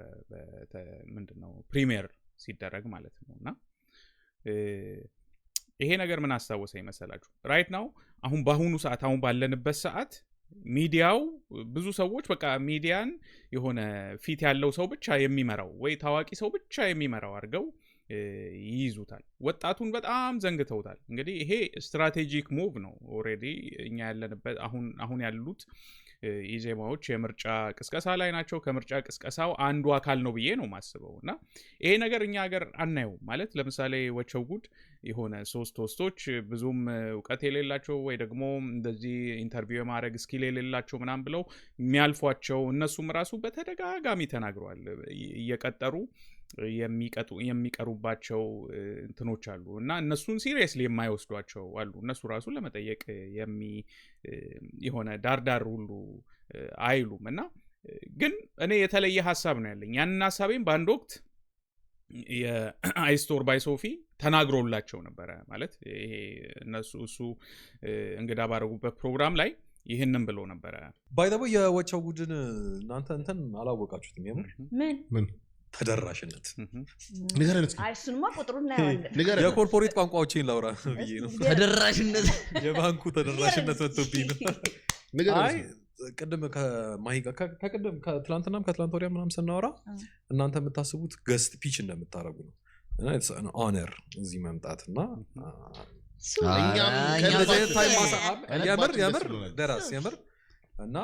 ምንድነው ፕሪሚየር ሲደረግ ማለት ነው። እና ይሄ ነገር ምን አስታወሰኝ መሰላችሁ? ራይት ናው አሁን በአሁኑ ሰዓት አሁን ባለንበት ሰዓት ሚዲያው ብዙ ሰዎች በቃ ሚዲያን የሆነ ፊት ያለው ሰው ብቻ የሚመራው ወይ ታዋቂ ሰው ብቻ የሚመራው አድርገው ይይዙታል። ወጣቱን በጣም ዘንግተውታል። እንግዲህ ይሄ ስትራቴጂክ ሙቭ ነው። ኦልሬዲ እኛ ያለንበት አሁን ያሉት ኢዜማዎች የምርጫ ቅስቀሳ ላይ ናቸው። ከምርጫ ቅስቀሳው አንዱ አካል ነው ብዬ ነው ማስበው። እና ይሄ ነገር እኛ ሀገር አናየው ማለት ለምሳሌ ወቸው ጉድ የሆነ 3 ሆስቶች ብዙም እውቀት የሌላቸው ወይ ደግሞ እንደዚህ ኢንተርቪው የማድረግ ስኪል የሌላቸው ምናምን ብለው የሚያልፏቸው እነሱም ራሱ በተደጋጋሚ ተናግረዋል። እየቀጠሩ የሚቀሩባቸው እንትኖች አሉ እና እነሱን ሲሪየስሊ የማይወስዷቸው አሉ። እነሱ ራሱ ለመጠየቅ የሆነ ዳርዳር ሁሉ አይሉም። እና ግን እኔ የተለየ ሀሳብ ነው ያለኝ። ያንን ሀሳቤን በአንድ ወቅት የአይስቶር ባይ ሶፊ ተናግሮላቸው ነበረ። ማለት ይሄ እሱ እንግዳ ባረጉበት ፕሮግራም ላይ ይህንን ብሎ ነበረ። ባይደቦ የወቸው ጉድን እናንተ እንትን አላወቃችሁትም? ምን ተደራሽነት እሱንማ ቁጥሩን እናየዋለን። የኮርፖሬት ቋንቋዎችን ላውራ ብዬ ነው። ተደራሽነት የባንኩ ተደራሽነት መጥቶብኝ ነው። አይ ቅድም ከቅድም ከትላንትናም ከትላንት ወዲያ ምናምን ስናወራ እናንተ የምታስቡት ገስት ፒች እንደምታደርጉ ነው እና ኦነር እዚህ መምጣት እና የምር ደራስ የምር እና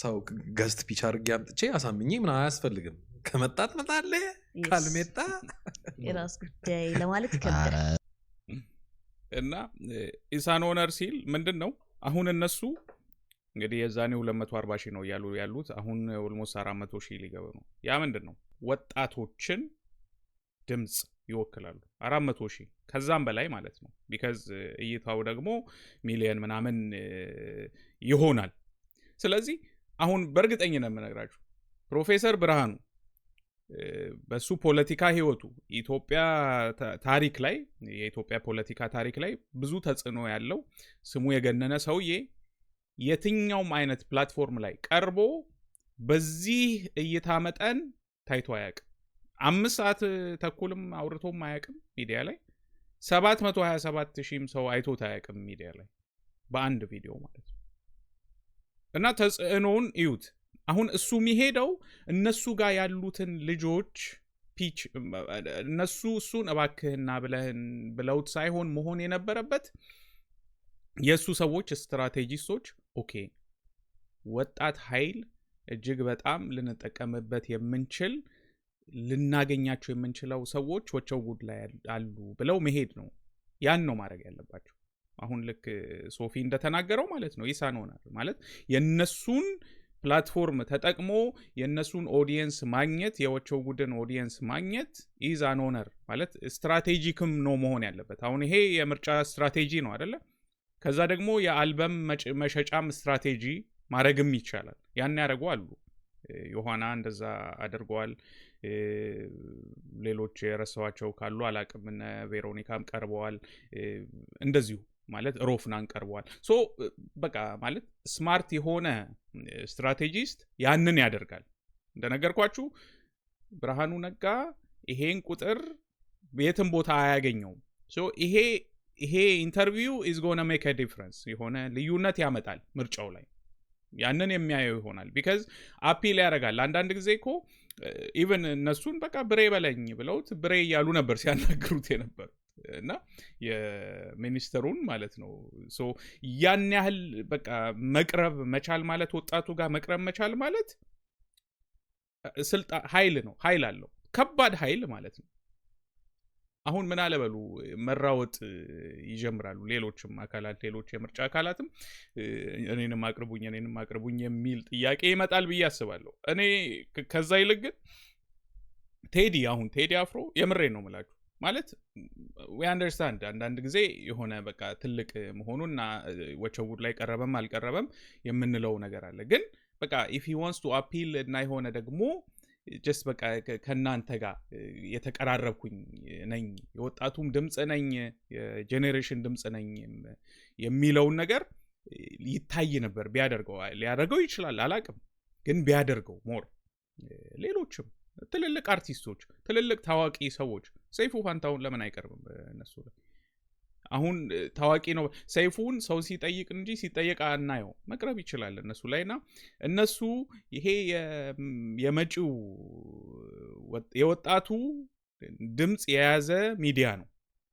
ሰው ገስት ፒች አድርጌ አምጥቼ አሳምኜ ምን አያስፈልግም። ከመጣት መጣለ ካልመጣ የራስ ጉዳይ ለማለት ይከብዳል። እና ኢሳን ኦነር ሲል ምንድን ነው አሁን እነሱ እንግዲህ የዛኔ 240,000 ነው ያሉት። አሁን ኦልሞስት 400,000 ሊገቡ ነው። ያ ምንድን ነው ወጣቶችን ድምጽ ይወክላሉ። 400,000 ከዛም በላይ ማለት ነው። ቢካዝ እይታው ደግሞ ሚሊየን ምናምን ይሆናል። ስለዚህ አሁን በእርግጠኝነት የምነግራችሁ ፕሮፌሰር ብርሃኑ በሱ ፖለቲካ ህይወቱ ኢትዮጵያ ታሪክ ላይ የኢትዮጵያ ፖለቲካ ታሪክ ላይ ብዙ ተጽዕኖ ያለው ስሙ የገነነ ሰውዬ የትኛውም አይነት ፕላትፎርም ላይ ቀርቦ በዚህ እይታ መጠን ታይቶ አያውቅም። 5 ሰዓት ተኩልም አውርቶም አያውቅም ሚዲያ ላይ። 727,000 ሰው አይቶት አያውቅም ሚዲያ ላይ በአንድ ቪዲዮ ማለት ነው። እና ተጽዕኖውን እዩት። አሁን እሱ የሚሄደው እነሱ ጋር ያሉትን ልጆች ፒች እነሱ እሱን እባክህና ብለውት ሳይሆን መሆን የነበረበት የእሱ ሰዎች ስትራቴጂስቶች ኦኬ ወጣት ኃይል እጅግ በጣም ልንጠቀምበት የምንችል ልናገኛቸው የምንችለው ሰዎች ወቸው ጉድ ላይ አሉ ብለው መሄድ ነው። ያን ነው ማድረግ ያለባቸው። አሁን ልክ ሶፊ እንደተናገረው ማለት ነው ኢሳን ኦነር ማለት የነሱን ፕላትፎርም ተጠቅሞ የነሱን ኦዲየንስ ማግኘት የወቸው ጉድን ኦዲየንስ ማግኘት ኢዛን ኦነር ማለት ስትራቴጂክም ነው መሆን ያለበት። አሁን ይሄ የምርጫ ስትራቴጂ ነው አይደለ? ከዛ ደግሞ የአልበም መሸጫም ስትራቴጂ ማድረግም ይቻላል። ያን ያደርጉ አሉ። ዮሐና እንደዛ አድርገዋል። ሌሎች የረሳዋቸው ካሉ አላቅም። እነ ቬሮኒካም ቀርበዋል እንደዚሁ ማለት ሮፍናን ቀርበዋል። ሶ በቃ ማለት ስማርት የሆነ ስትራቴጂስት ያንን ያደርጋል። እንደነገርኳችሁ ብርሃኑ ነጋ ይሄን ቁጥር የትም ቦታ አያገኘውም። ሶ ይሄ ኢንተርቪው ኢዝ ጎና ሜክ አ ዲፍረንስ የሆነ ልዩነት ያመጣል ምርጫው ላይ። ያንን የሚያየው ይሆናል። ቢካዝ አፒል ያደርጋል። አንዳንድ ጊዜ እኮ ኢቨን እነሱን በቃ ብሬ በለኝ ብለውት ብሬ እያሉ ነበር ሲያናግሩት የነበር እና የሚኒስተሩን ማለት ነው። ሶ ያን ያህል በቃ መቅረብ መቻል ማለት ወጣቱ ጋር መቅረብ መቻል ማለት ስልጣን ኃይል ነው። ኃይል አለው። ከባድ ኃይል ማለት ነው። አሁን ምን አለበሉ መራወጥ ይጀምራሉ ሌሎችም አካላት ሌሎች የምርጫ አካላትም እኔንም አቅርቡኝ የሚል ጥያቄ ይመጣል ብዬ አስባለሁ። እኔ ከዛ ይልቅ ግን ቴዲ አፍሮ የምሬን ነው የምላችሁ ማለት we understand አንዳንድ ጊዜ የሆነ በቃ ትልቅ መሆኑና ወቸውድ ላይ ቀረበም አልቀረበም የምንለው ነገር አለ። ግን በቃ if he wants to appeal እና የሆነ ደግሞ just በቃ ከናንተ ጋር የተቀራረብኩኝ ነኝ የወጣቱም ድምጽ ነኝ የጄኔሬሽን ድምጽ ነኝ የሚለውን ነገር ይታይ ነበር ቢያደርገው ሊያደርገው ይችላል አላቅም። ግን ቢያደርገው ሞር ሌሎችም ትልልቅ አርቲስቶች ትልልቅ ታዋቂ ሰዎች ሰይፉ ፋንታሁን ለምን አይቀርብም እነሱ ላይ? አሁን ታዋቂ ነው ሰይፉን ሰው ሲጠይቅ እንጂ ሲጠየቅ አናየው መቅረብ ይችላል እነሱ ላይና እነሱ ይሄ የመጪው የወጣቱ ድምጽ የያዘ ሚዲያ ነው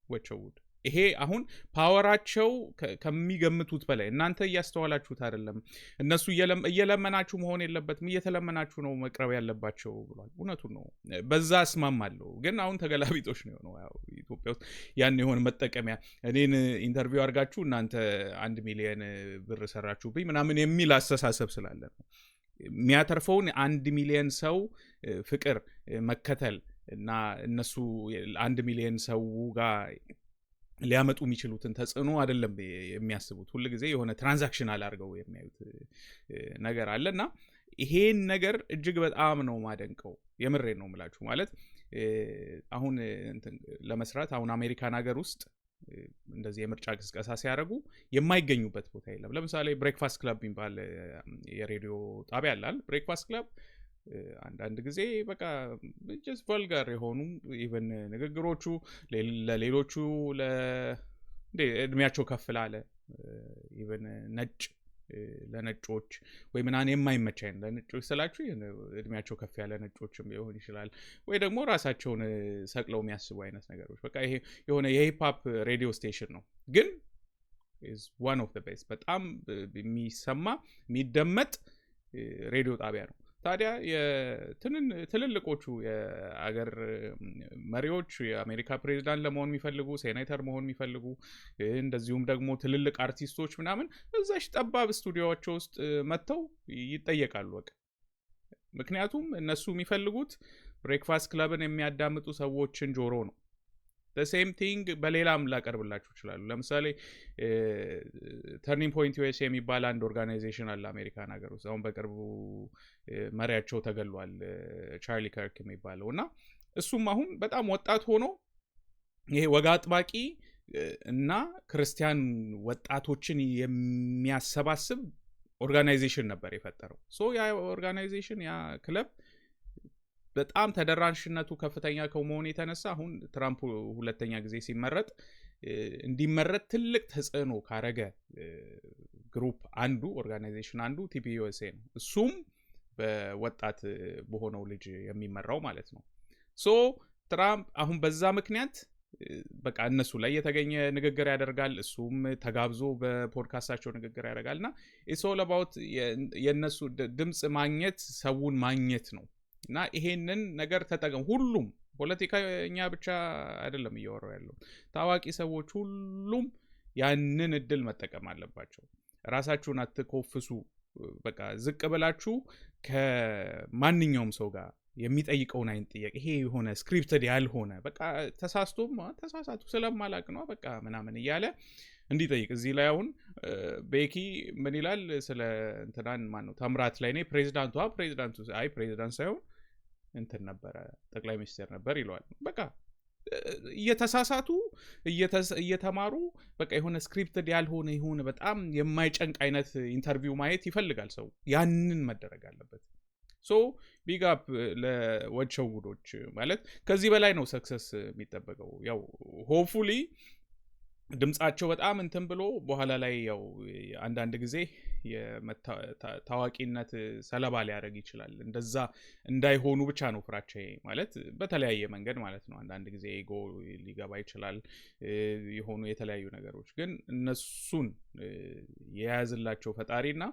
ወቸውድ። ይሄ አሁን ፓወራቸው ከሚገምቱት በላይ እናንተ እያስተዋላችሁት አይደለም። እነሱ እየለመናችሁ መሆን የለበትም እየተለመናችሁ ነው መቅረብ ያለባቸው ብሏል። እውነቱን ነው በዛ አስማማለሁ። ግን አሁን ተገላቢጦች ነው የሆነው ያው ኢትዮጵያ ውስጥ ያን የሆነ መጠቀሚያ እኔን ኢንተርቪው አድርጋችሁ እናንተ 1 ሚሊዮን ብር ሰራችሁብኝ ምናምን የሚል አስተሳሰብ ስላለ ነው የሚያተርፈውን 1 ሚሊዮን ሰው ፍቅር መከተል እና እነሱ 1 ሚሊዮን ሰው ጋር ሊያመጡ የሚችሉትን ተጽዕኖ አይደለም የሚያስቡት። ሁሉ ጊዜ የሆነ ትራንዛክሽናል አድርገው የሚያዩት ነገር አለና ይሄን ነገር እጅግ በጣም ነው ማደንቀው። የምሬን ነው የምላችሁ ማለት አሁን ለመስራት አሁን አሜሪካን ሀገር ውስጥ እንደዚህ የምርጫ ቅስቀሳ ሲያደርጉ የማይገኙበት ቦታ የለም። ለምሳሌ ብሬክፋስት ክለብ የሚባል የሬዲዮ ጣቢያ አለ። ብሬክፋስት ክለብ አንዳንድ ጊዜ በቃ just vulgar የሆኑ ኢቨን ንግግሮቹ ለሌሎቹ እድሜያቸው ከፍ ላለ ኢቨን ለነጮች ወይ ምናምን የማይመቻኝ ለነጮች ስላችሁ እድሜያቸው ከፍ ያለ ነጮችም ሊሆን ይችላል ወይ ደግሞ ራሳቸውን ሰቅለው የሚያስቡ አይነት ነገሮች በቃ ይሄ የሆነ የሂፕ-ሆፕ ሬዲዮ ስቴሽን ነው። ግን is one of the best በጣም የሚሰማ የሚደመጥ ሬዲዮ ጣቢያ ነው። ታዲያ ትልልቆቹ የአገር መሪዎች የአሜሪካ ፕሬዝዳንት ለመሆን የሚፈልጉ ሴኔተር መሆን የሚፈልጉ እንደዚሁም ደግሞ ትልልቅ አርቲስቶች ምናምን እዛሽ ጠባብ ስቱዲዮቸው ውስጥ መጥተው ይጠየቃሉ በቃ። ምክንያቱም እነሱ የሚፈልጉት ብሬክፋስት ክለብን የሚያዳምጡ ሰዎችን ጆሮ ነው። the same thing በሌላም ላቀርብላችሁ ይችላሉ። ለምሳሌ ተርኒንግ ፖይንት ዩኤስ የሚባል አንድ ኦርጋናይዜሽን አለ አሜሪካን ሀገር ውስጥ። አሁን በቅርቡ መሪያቸው ተገሏል ቻርሊ ከርክ የሚባለው እና እሱም አሁን በጣም ወጣት ሆኖ ይሄ ወግ አጥባቂ እና ክርስቲያን ወጣቶችን የሚያሰባስብ ኦርጋናይዜሽን ነበር የፈጠረው። ያ ኦርጋናይዜሽን ያ ክለብ በጣም ተደራሽነቱ ከፍተኛ ከመሆኑ የተነሳ አሁን ትራምፕ ሁለተኛ ጊዜ ሲመረጥ እንዲመረጥ ትልቅ ተጽዕኖ ካረገ ግሩፕ አንዱ ኦርጋናይዜሽን አንዱ ቲፒዩኤስኤ ነው። እሱም በወጣት በሆነው ልጅ የሚመራው ማለት ነው። ትራምፕ አሁን በዛ ምክንያት በቃ እነሱ ላይ የተገኘ ንግግር ያደርጋል። እሱም ተጋብዞ በፖድካስታቸው ንግግር ያደርጋልና ኢትስ ኦል አባውት የነሱ ድምጽ ማግኘት ሰውን ማግኘት ነው። እና ይሄንን ነገር ተጠቀም ሁሉም ፖለቲከኛ ብቻ አይደለም እያወራው ያለው ታዋቂ ሰዎች ሁሉም ያንን እድል መጠቀም አለባቸው። ራሳችሁን አትኮፍሱ። በቃ ዝቅ ብላችሁ ከማንኛውም ሰው ጋር የሚጠይቀውን አይነት ጥያቄ ይሄ የሆነ ስክሪፕትድ ያልሆነ በቃ ተሳሳቱ ስለማላቅ ነው በቃ ምናምን እያለ እንዲጠይቅ። እዚህ ላይ አሁን ቤኪ ምን ይላል ስለ እንትናን ማን ነው ተምራት ላይ ነው ፕሬዝዳንቱ ፕሬዝዳንት ሳይሆን እንትን ነበረ ጠቅላይ ሚኒስትር ነበር ይለዋል። በቃ እየተሳሳቱ እየተማሩ በቃ የሆነ ስክሪፕትድ ያልሆነ የሆነ በጣም የማይጨንቅ አይነት ኢንተርቪው ማየት ይፈልጋል ሰው። ያንን መደረግ አለበት። ቢግ አፕ ለወቸውዶች ማለት ከዚህ በላይ ነው ሰክሰስ የሚጠበቀው። ያው ሆፕፉሊ ድምጻቸው በጣም እንትን ብሎ በኋላ ላይ ያው አንዳንድ ጊዜ የታዋቂነት ሰለባ ሊያደርግ ይችላል። እንደዛ እንዳይሆኑ ብቻ ነው ፍራቻዬ። ማለት በተለያየ መንገድ ማለት ነው። አንዳንድ ጊዜ ኢጎ ሊገባ ይችላል የሆኑ የተለያዩ ነገሮች። ግን እነሱን የያዝላቸው ፈጣሪና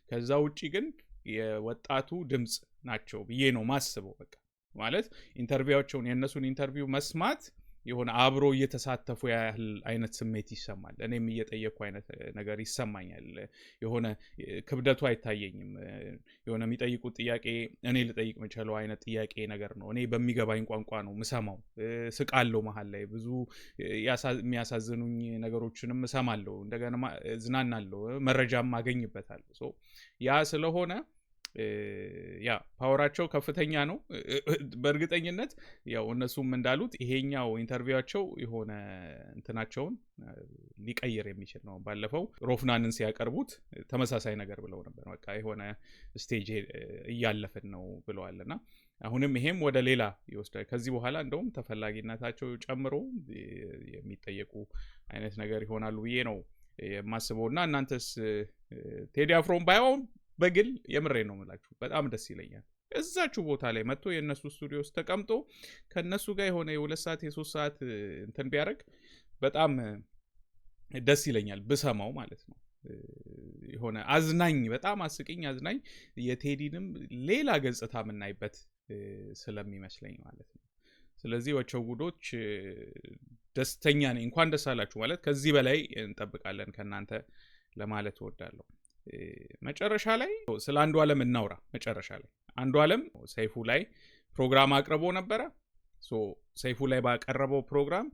ከዛ ውጪ ግን የወጣቱ ድምጽ ናቸው ብዬ ነው ማስበው። በቃ ማለት ኢንተርቪዋቸውን የእነሱን ኢንተርቪው መስማት የሆነ አብሮ እየተሳተፉ ያህል አይነት ስሜት ይሰማል። እኔም እየጠየኩ አይነት ነገር ይሰማኛል። የሆነ ክብደቱ አይታየኝም። የሆነ የሚጠይቁት ጥያቄ እኔ ልጠይቅ የምችለው አይነት ጥያቄ ነገር ነው። እኔ በሚገባኝ ቋንቋ ነው ምሰማው። ስቃለው መሀል ላይ ብዙ የሚያሳዝኑኝ ነገሮችንም እሰማለሁ። እንደገና ዝናናለሁ፣ መረጃም አገኝበታለሁ። ያ ስለሆነ ያ ፓወራቸው ከፍተኛ ነው። በእርግጠኝነት ያው እነሱም እንዳሉት ይሄኛው ኢንተርቪዋቸው የሆነ እንትናቸውን ሊቀይር የሚችል ነው። ባለፈው ሮፍናንን ሲያቀርቡት ተመሳሳይ ነገር ብለው ነበር። በቃ የሆነ ስቴጅ እያለፍን ነው ብለዋልና አሁንም ይሄም ወደ ሌላ ይወስዳል። ከዚህ በኋላ እንደውም ተፈላጊነታቸው ጨምሮ የሚጠየቁ አይነት ነገር ይሆናሉ ብዬ ነው የማስበው። እና እናንተስ ቴዲ አፍሮን ባይሆን በግል የምሬ ነው የምላችሁ በጣም ደስ ይለኛል። እዛችሁ ቦታ ላይ መጥቶ የእነሱ ስቱዲዮ ውስጥ ተቀምጦ ከእነሱ ጋር የሆነ የ2 ሰዓት የ3 ሰዓት እንትን ቢያደርግ በጣም ደስ ይለኛል ብሰማው ማለት ነው። የሆነ አዝናኝ በጣም አስቂኝ አዝናኝ የቴዲንም ሌላ ገጽታ የምናይበት ስለሚመስለኝ ማለት ነው። ስለዚህ ወቸው ጉዶች ደስተኛ ነኝ። እንኳን ደስ አላችሁ ማለት ከዚህ በላይ እንጠብቃለን ከእናንተ ለማለት እወዳለሁ። መጨረሻ ላይ ስለ አንዱዓለም እናውራ። መጨረሻ ላይ አንዱዓለም ሰይፉ ላይ ፕሮግራም አቅርቦ ነበረ። ሰይፉ ላይ ባቀረበው ፕሮግራም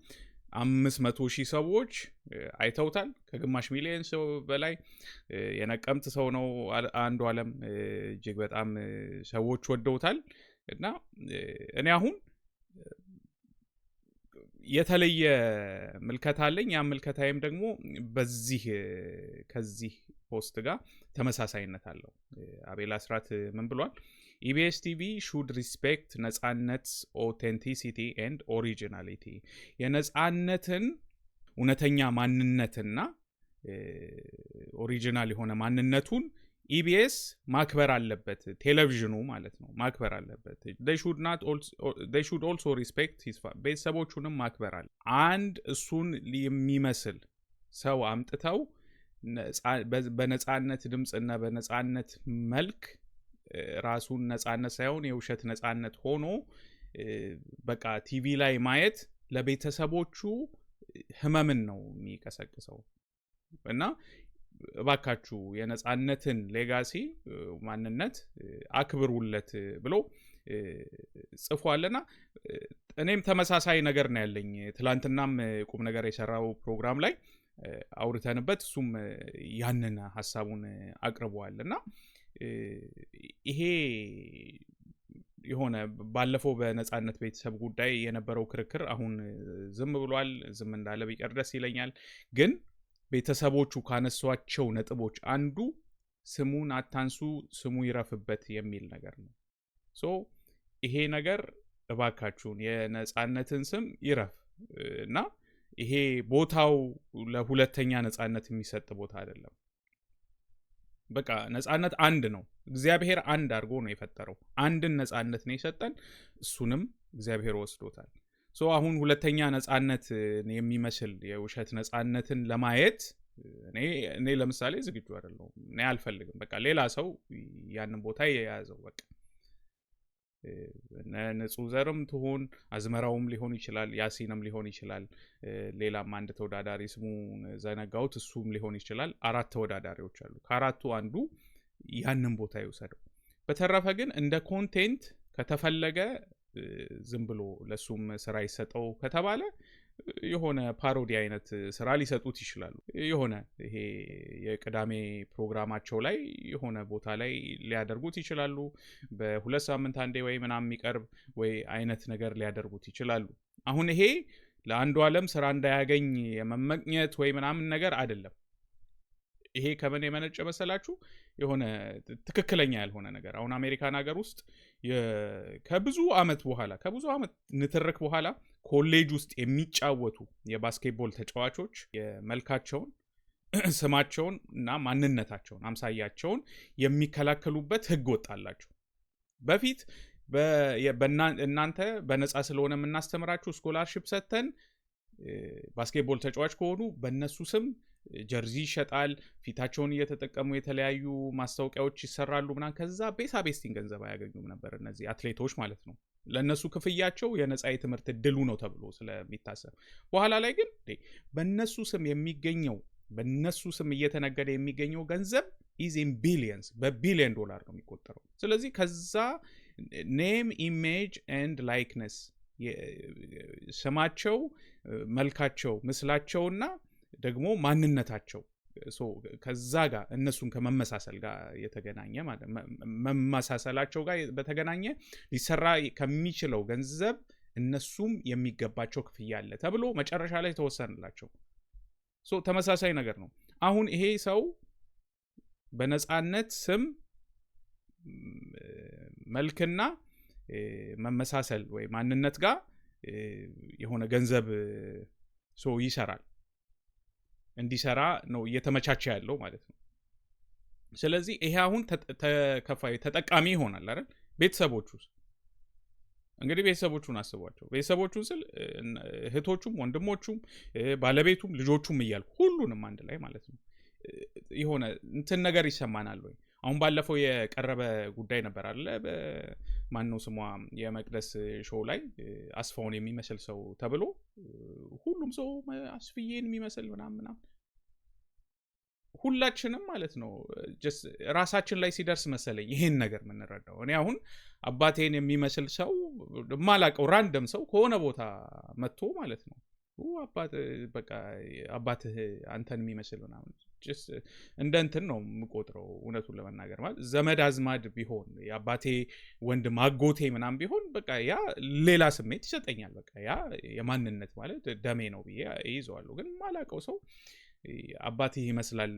500,000 ሰዎች አይተውታል። ከግማሽ ሚሊዮን ሰው በላይ የነቀምት ሰው ነው አንዱዓለም። እጅግ በጣም ሰዎች ወደውታል። እና እኔ አሁን የተለየ ምልከታ አለኝ። ያ ምልከታዬም ደግሞ ከዚህ ፖስት ጋር ተመሳሳይነት አለው። አቤል አስራት ምን ብሏል? ኢቢኤስ ቲቪ ሹድ ሪስፔክት ነጻነት፣ ኦቴንቲሲቲ ኤንድ ኦሪጂናሊቲ። የነጻነትን እውነተኛ ማንነትና ኦሪጂናል የሆነ ማንነቱን ኢቢኤስ ማክበር አለበት። ቴሌቪዥኑ ማለት ነው ማክበር አለበት። they should also respect his ቤተሰቦቹንም ማክበር አለ። አንድ እሱን የሚመስል ሰው አምጥተው በነጻነት ድምፅና በነጻነት መልክ ራሱን ነጻነት ሳይሆን የውሸት ነጻነት ሆኖ በቃ ቲቪ ላይ ማየት ለቤተሰቦቹ ህመምን ነው የሚቀሰቅሰው። እና እባካችሁ የነጻነትን ሌጋሲ ማንነት አክብሩለት ብሎ ጽፏልና እኔም ተመሳሳይ ነገር ነው ያለኝ። ትላንትናም ቁም ነገር የሰራው ፕሮግራም ላይ አውርተንበት እሱም ያንን ሐሳቡን አቅርበዋልና ይሄ የሆነ ባለፈው በነጻነት ቤተሰብ ጉዳይ የነበረው ክርክር አሁን ዝም ብሏል። ዝም እንዳለ ቢቀር ደስ ይለኛል። ግን ቤተሰቦቹ ካነሷቸው ነጥቦች አንዱ ስሙን አታንሱ፣ ስሙ ይረፍበት የሚል ነገር ነው። ይሄ ነገር እባካችሁን የነጻነትን ስም ይረፍ እና ይሄ ቦታው ለሁለተኛ ነጻነት የሚሰጥ ቦታ አይደለም። በቃ ነጻነት አንድ ነው። እግዚአብሔር አንድ አድርጎ ነው የፈጠረው። አንድን ነጻነት ነው የሰጠን፣ እሱንም እግዚአብሔር ወስዶታል። አሁን ሁለተኛ ነጻነት የሚመስል የውሸት ነጻነትን ለማየት እኔ ለምሳሌ ዝግጁ አይደለሁም። እኔ አልፈልግም። በቃ ሌላ ሰው ያንን ቦታ የያዘው በቃ ንጹህ ዘርም ትሆን አዝመራውም ሊሆን ይችላል፣ ያሲንም ሊሆን ይችላል፣ ሌላም አንድ ተወዳዳሪ ስሙ ዘነጋውት እሱም ሊሆን ይችላል። 4 ተወዳዳሪዎች አሉ። ከአራቱ አንዱ ያንን ቦታ ይወሰደው። በተረፈ ግን እንደ ኮንቴንት ከተፈለገ ዝም ብሎ ለሱም ስራ ይሰጠው ከተባለ የሆነ ፓሮዲ አይነት ስራ ሊሰጡት ይችላሉ። የሆነ ይሄ የቅዳሜ ፕሮግራማቸው ላይ የሆነ ቦታ ላይ ሊያደርጉት ይችላሉ። በ2 ሳምንት አንዴ ወይ ምናምን የሚቀርብ ወይ አይነት ነገር ሊያደርጉት ይችላሉ። አሁን ይሄ ለአንዱዓለም ስራ እንዳያገኝ የመመቅኘት ወይ ምናምን ነገር አይደለም። ይሄ ከምን የመነጨ መሰላችሁ? የሆነ ትክክለኛ ያልሆነ ነገር አሁን አሜሪካን ሀገር ውስጥ ከብዙ ዓመት ንትርክ በኋላ ኮሌጅ ውስጥ የሚጫወቱ የባስኬትቦል ተጫዋቾች የመልካቸውን ስማቸውን እና ማንነታቸውን አምሳያቸውን የሚከላከሉበት ህግ ወጣላቸው። በፊት እናንተ በነፃ ስለሆነ የምናስተምራችሁ ስኮላርሺፕ ሰጥተን ባስኬትቦል ተጫዋች ከሆኑ በእነሱ ስም ጀርዚ ይሸጣል፣ ፊታቸውን እየተጠቀሙ የተለያዩ ማስታወቂያዎች ይሰራሉ ምናምን። ከዛ ቤሳቤስቲን ገንዘብ አያገኙም ነበር እነዚህ አትሌቶች ማለት ነው። ለእነሱ ክፍያቸው የነፃ የትምህርት እድሉ ነው ተብሎ ስለሚታሰብ፣ በኋላ ላይ ግን በእነሱ ስም የሚገኘው በእነሱ ስም እየተነገደ የሚገኘው ገንዘብ ኢዝ ኢን ቢሊየንስ በቢሊየን ዶላር ነው የሚቆጠረው። ስለዚህ ከዛ ኔም ኢሜጅ ኤንድ ላይክነስ ስማቸው፣ መልካቸው፣ ምስላቸውና ደግሞ ማንነታቸው ከዛ ጋር እነሱን ከመመሳሰል ጋር የተገናኘ ማለት መመሳሰላቸው ጋር በተገናኘ ሊሰራ ከሚችለው ገንዘብ እነሱም የሚገባቸው ክፍያ አለ ተብሎ መጨረሻ ላይ ተወሰነላቸው። ተመሳሳይ ነገር ነው። አሁን ይሄ ሰው በነፃነት ስም መልክና መመሳሰል ወይ ማንነት ጋር የሆነ ገንዘብ ይሰራል፣ እንዲሰራ ነው እየተመቻቸ ያለው ማለት ነው። ስለዚህ ይሄ አሁን ተከፋይ ተጠቃሚ ይሆናል አይደል? ቤተሰቦቹስ እንግዲህ ቤተሰቦቹን አስቧቸው። ቤተሰቦቹን ስል እህቶቹም፣ ወንድሞቹም፣ ባለቤቱም፣ ልጆቹም እያልኩ ሁሉንም አንድ ላይ ማለት ነው። የሆነ እንትን ነገር ይሰማናል ወይ? አሁን ባለፈው የቀረበ ጉዳይ ነበር አለ በማነው ስሟ የመቅደስ ሾው ላይ አስፋውን የሚመስል ሰው ተብሎ ሁሉም ሰው አስፍዬን የሚመስል ምናምን ሁላችንም ማለት ነው ራሳችን ላይ ሲደርስ መሰለኝ ይሄን ነገር የምንረዳው። እኔ አሁን አባቴን የሚመስል ሰው ማላቀው ራንደም ሰው ከሆነ ቦታ መጥቶ ማለት ነው በቃ አባትህ አንተን የሚመስል ምናምን እንደ እንትን ነው የምቆጥረው። እውነቱን ለመናገር ማለት ዘመድ አዝማድ ቢሆን የአባቴ ወንድም አጎቴ ምናምን ቢሆን በቃ ያ ሌላ ስሜት ይሰጠኛል። በቃ ያ የማንነት ማለት ደሜ ነው ብዬ ይይዘዋለሁ። ግን ማላቀው ሰው አባቴ ይመስላል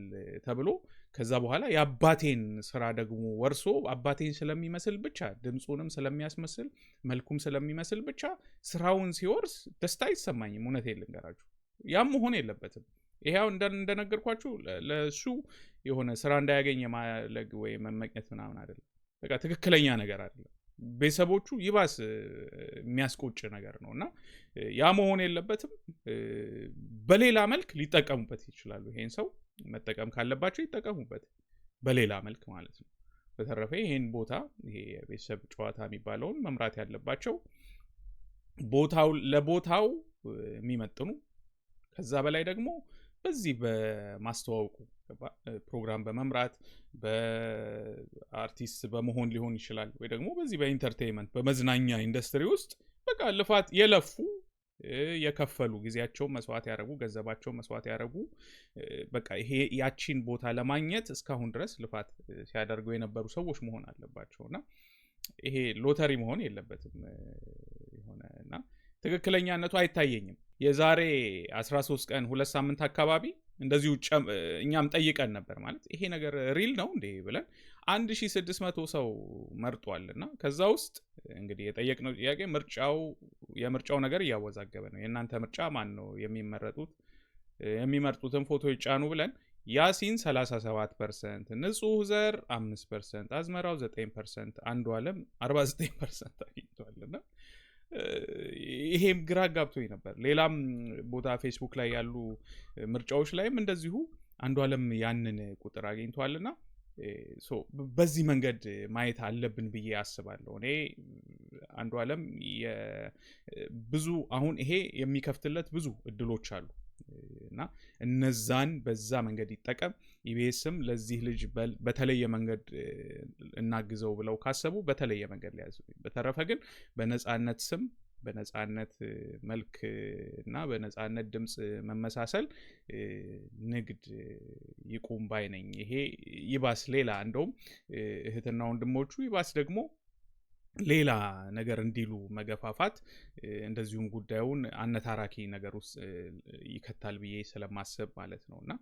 ተብሎ ከዛ በኋላ የአባቴን ስራ ደግሞ ወርሶ አባቴን ስለሚመስል ብቻ ድምፁንም ስለሚያስመስል መልኩም ስለሚመስል ብቻ ስራውን ሲወርስ ደስታ አይሰማኝም። እውነቴን ልንገራችሁ፣ ያም መሆን የለበትም። ይሄው እንደነገርኳችሁ ለሱ የሆነ ስራ እንዳያገኝ ማለግ ወይ መመቅኘት ምናምን አይደለም። በቃ ትክክለኛ ነገር አይደለም። ቤተሰቦቹ ይባስ የሚያስቆጭ ነገር ነው እና ያ መሆን የለበትም። በሌላ መልክ ሊጠቀሙበት ይችላሉ። ይሄን ሰው መጠቀም ካለባቸው ይጠቀሙበት በሌላ መልክ ማለት ነው። በተረፈ ይሄን ቦታ ይሄ የቤተሰብ ጨዋታ የሚባለውን መምራት ያለባቸው ለቦታው የሚመጥኑ ከዛ በላይ ደግሞ በዚህ በማስተዋወቁ ፕሮግራም በመምራት በአርቲስት በመሆን ሊሆን ይችላል፣ ወይ ደግሞ በዚህ በኢንተርቴይንመንት በመዝናኛ ኢንዱስትሪ ውስጥ በቃ ልፋት የለፉ የከፈሉ ጊዜያቸውን መስዋዕት ያደረጉ ገንዘባቸውን መስዋዕት ያደረጉ በቃ ይሄ ያቺን ቦታ ለማግኘት እስካሁን ድረስ ልፋት ሲያደርጉ የነበሩ ሰዎች መሆን አለባቸውና ይሄ ሎተሪ መሆን የለበትም የሆነና ትክክለኛነቱ አይታየኝም። የዛሬ 13 ቀን 2 ሳምንት አካባቢ እንደዚሁ እኛም ጠይቀን ነበር ማለት ይሄ ነገር ሪል ነው እንዴ ብለን 1600 ሰው መርጧልና ከዛ ውስጥ እንግዲህ የጠየቅነው ጥያቄ የምርጫው ነገር እያወዛገበ ነው። የእናንተ ምርጫ ማን ነው የሚመርጡትን ፎቶ ይጫኑ ብለን ያሲን 37%፣ ንጹህ ዘር 5%፣ አዝመራው 9%፣ አንዱ ዓለም 49% አግኝቷልና ይሄም ግራ ጋብቶኝ ነበር። ሌላም ቦታ ፌስቡክ ላይ ያሉ ምርጫዎች ላይም እንደዚሁ አንዱ ዓለም ያንን ቁጥር አግኝቷልና በዚህ መንገድ ማየት አለብን ብዬ አስባለሁ። እኔ አንዱ ዓለም ብዙ አሁን ይሄ የሚከፍትለት ብዙ እድሎች አሉ እና እነዛን በዛ መንገድ ይጠቀም። ኢቢኤስም ለዚህ ልጅ በተለየ መንገድ እናግዘው ብለው ካሰቡ በተለየ መንገድ ሊያዙ። በተረፈ ግን በነፃነት ስም በነፃነት መልክ እና በነፃነት ድምፅ መመሳሰል ንግድ ይቁም ባይ ነኝ። ይሄ ይባስ ሌላ እንደውም እህትና ወንድሞቹ ይባስ ደግሞ ሌላ ነገር እንዲሉ መገፋፋት እንደዚሁም ጉዳዩን አነታራኪ ነገር ውስጥ ይከታል ብዬ ስለማስብ ማለት ነው። እና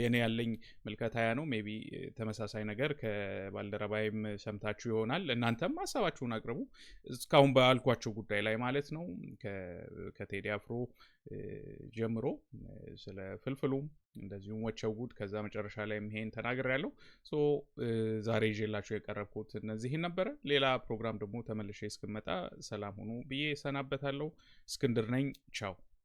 የኔ ያለኝ ምልከታያ ነው። ሜቢ ተመሳሳይ ነገር ከባልደረባይም ሰምታችሁ ይሆናል። እናንተም ሀሳባችሁን አቅርቡ። እስካሁን ባልኳቸው ጉዳይ ላይ ማለት ነው ከቴዲ አፍሮ ጀምሮ ስለ ፍልፍሉም እንደዚሁም ወቸው ጉድ ከዛ መጨረሻ ላይ ይሄን ተናግሬያለሁ። ዛሬ ይዤላችሁ የቀረብኩት እነዚህን ነበረ። ሌላ ፕሮግራም ደግሞ ተመልሼ እስክመጣ ሰላም ሁኑ ብዬ ሰናበታለሁ። እስክንድር ነኝ። ቻው።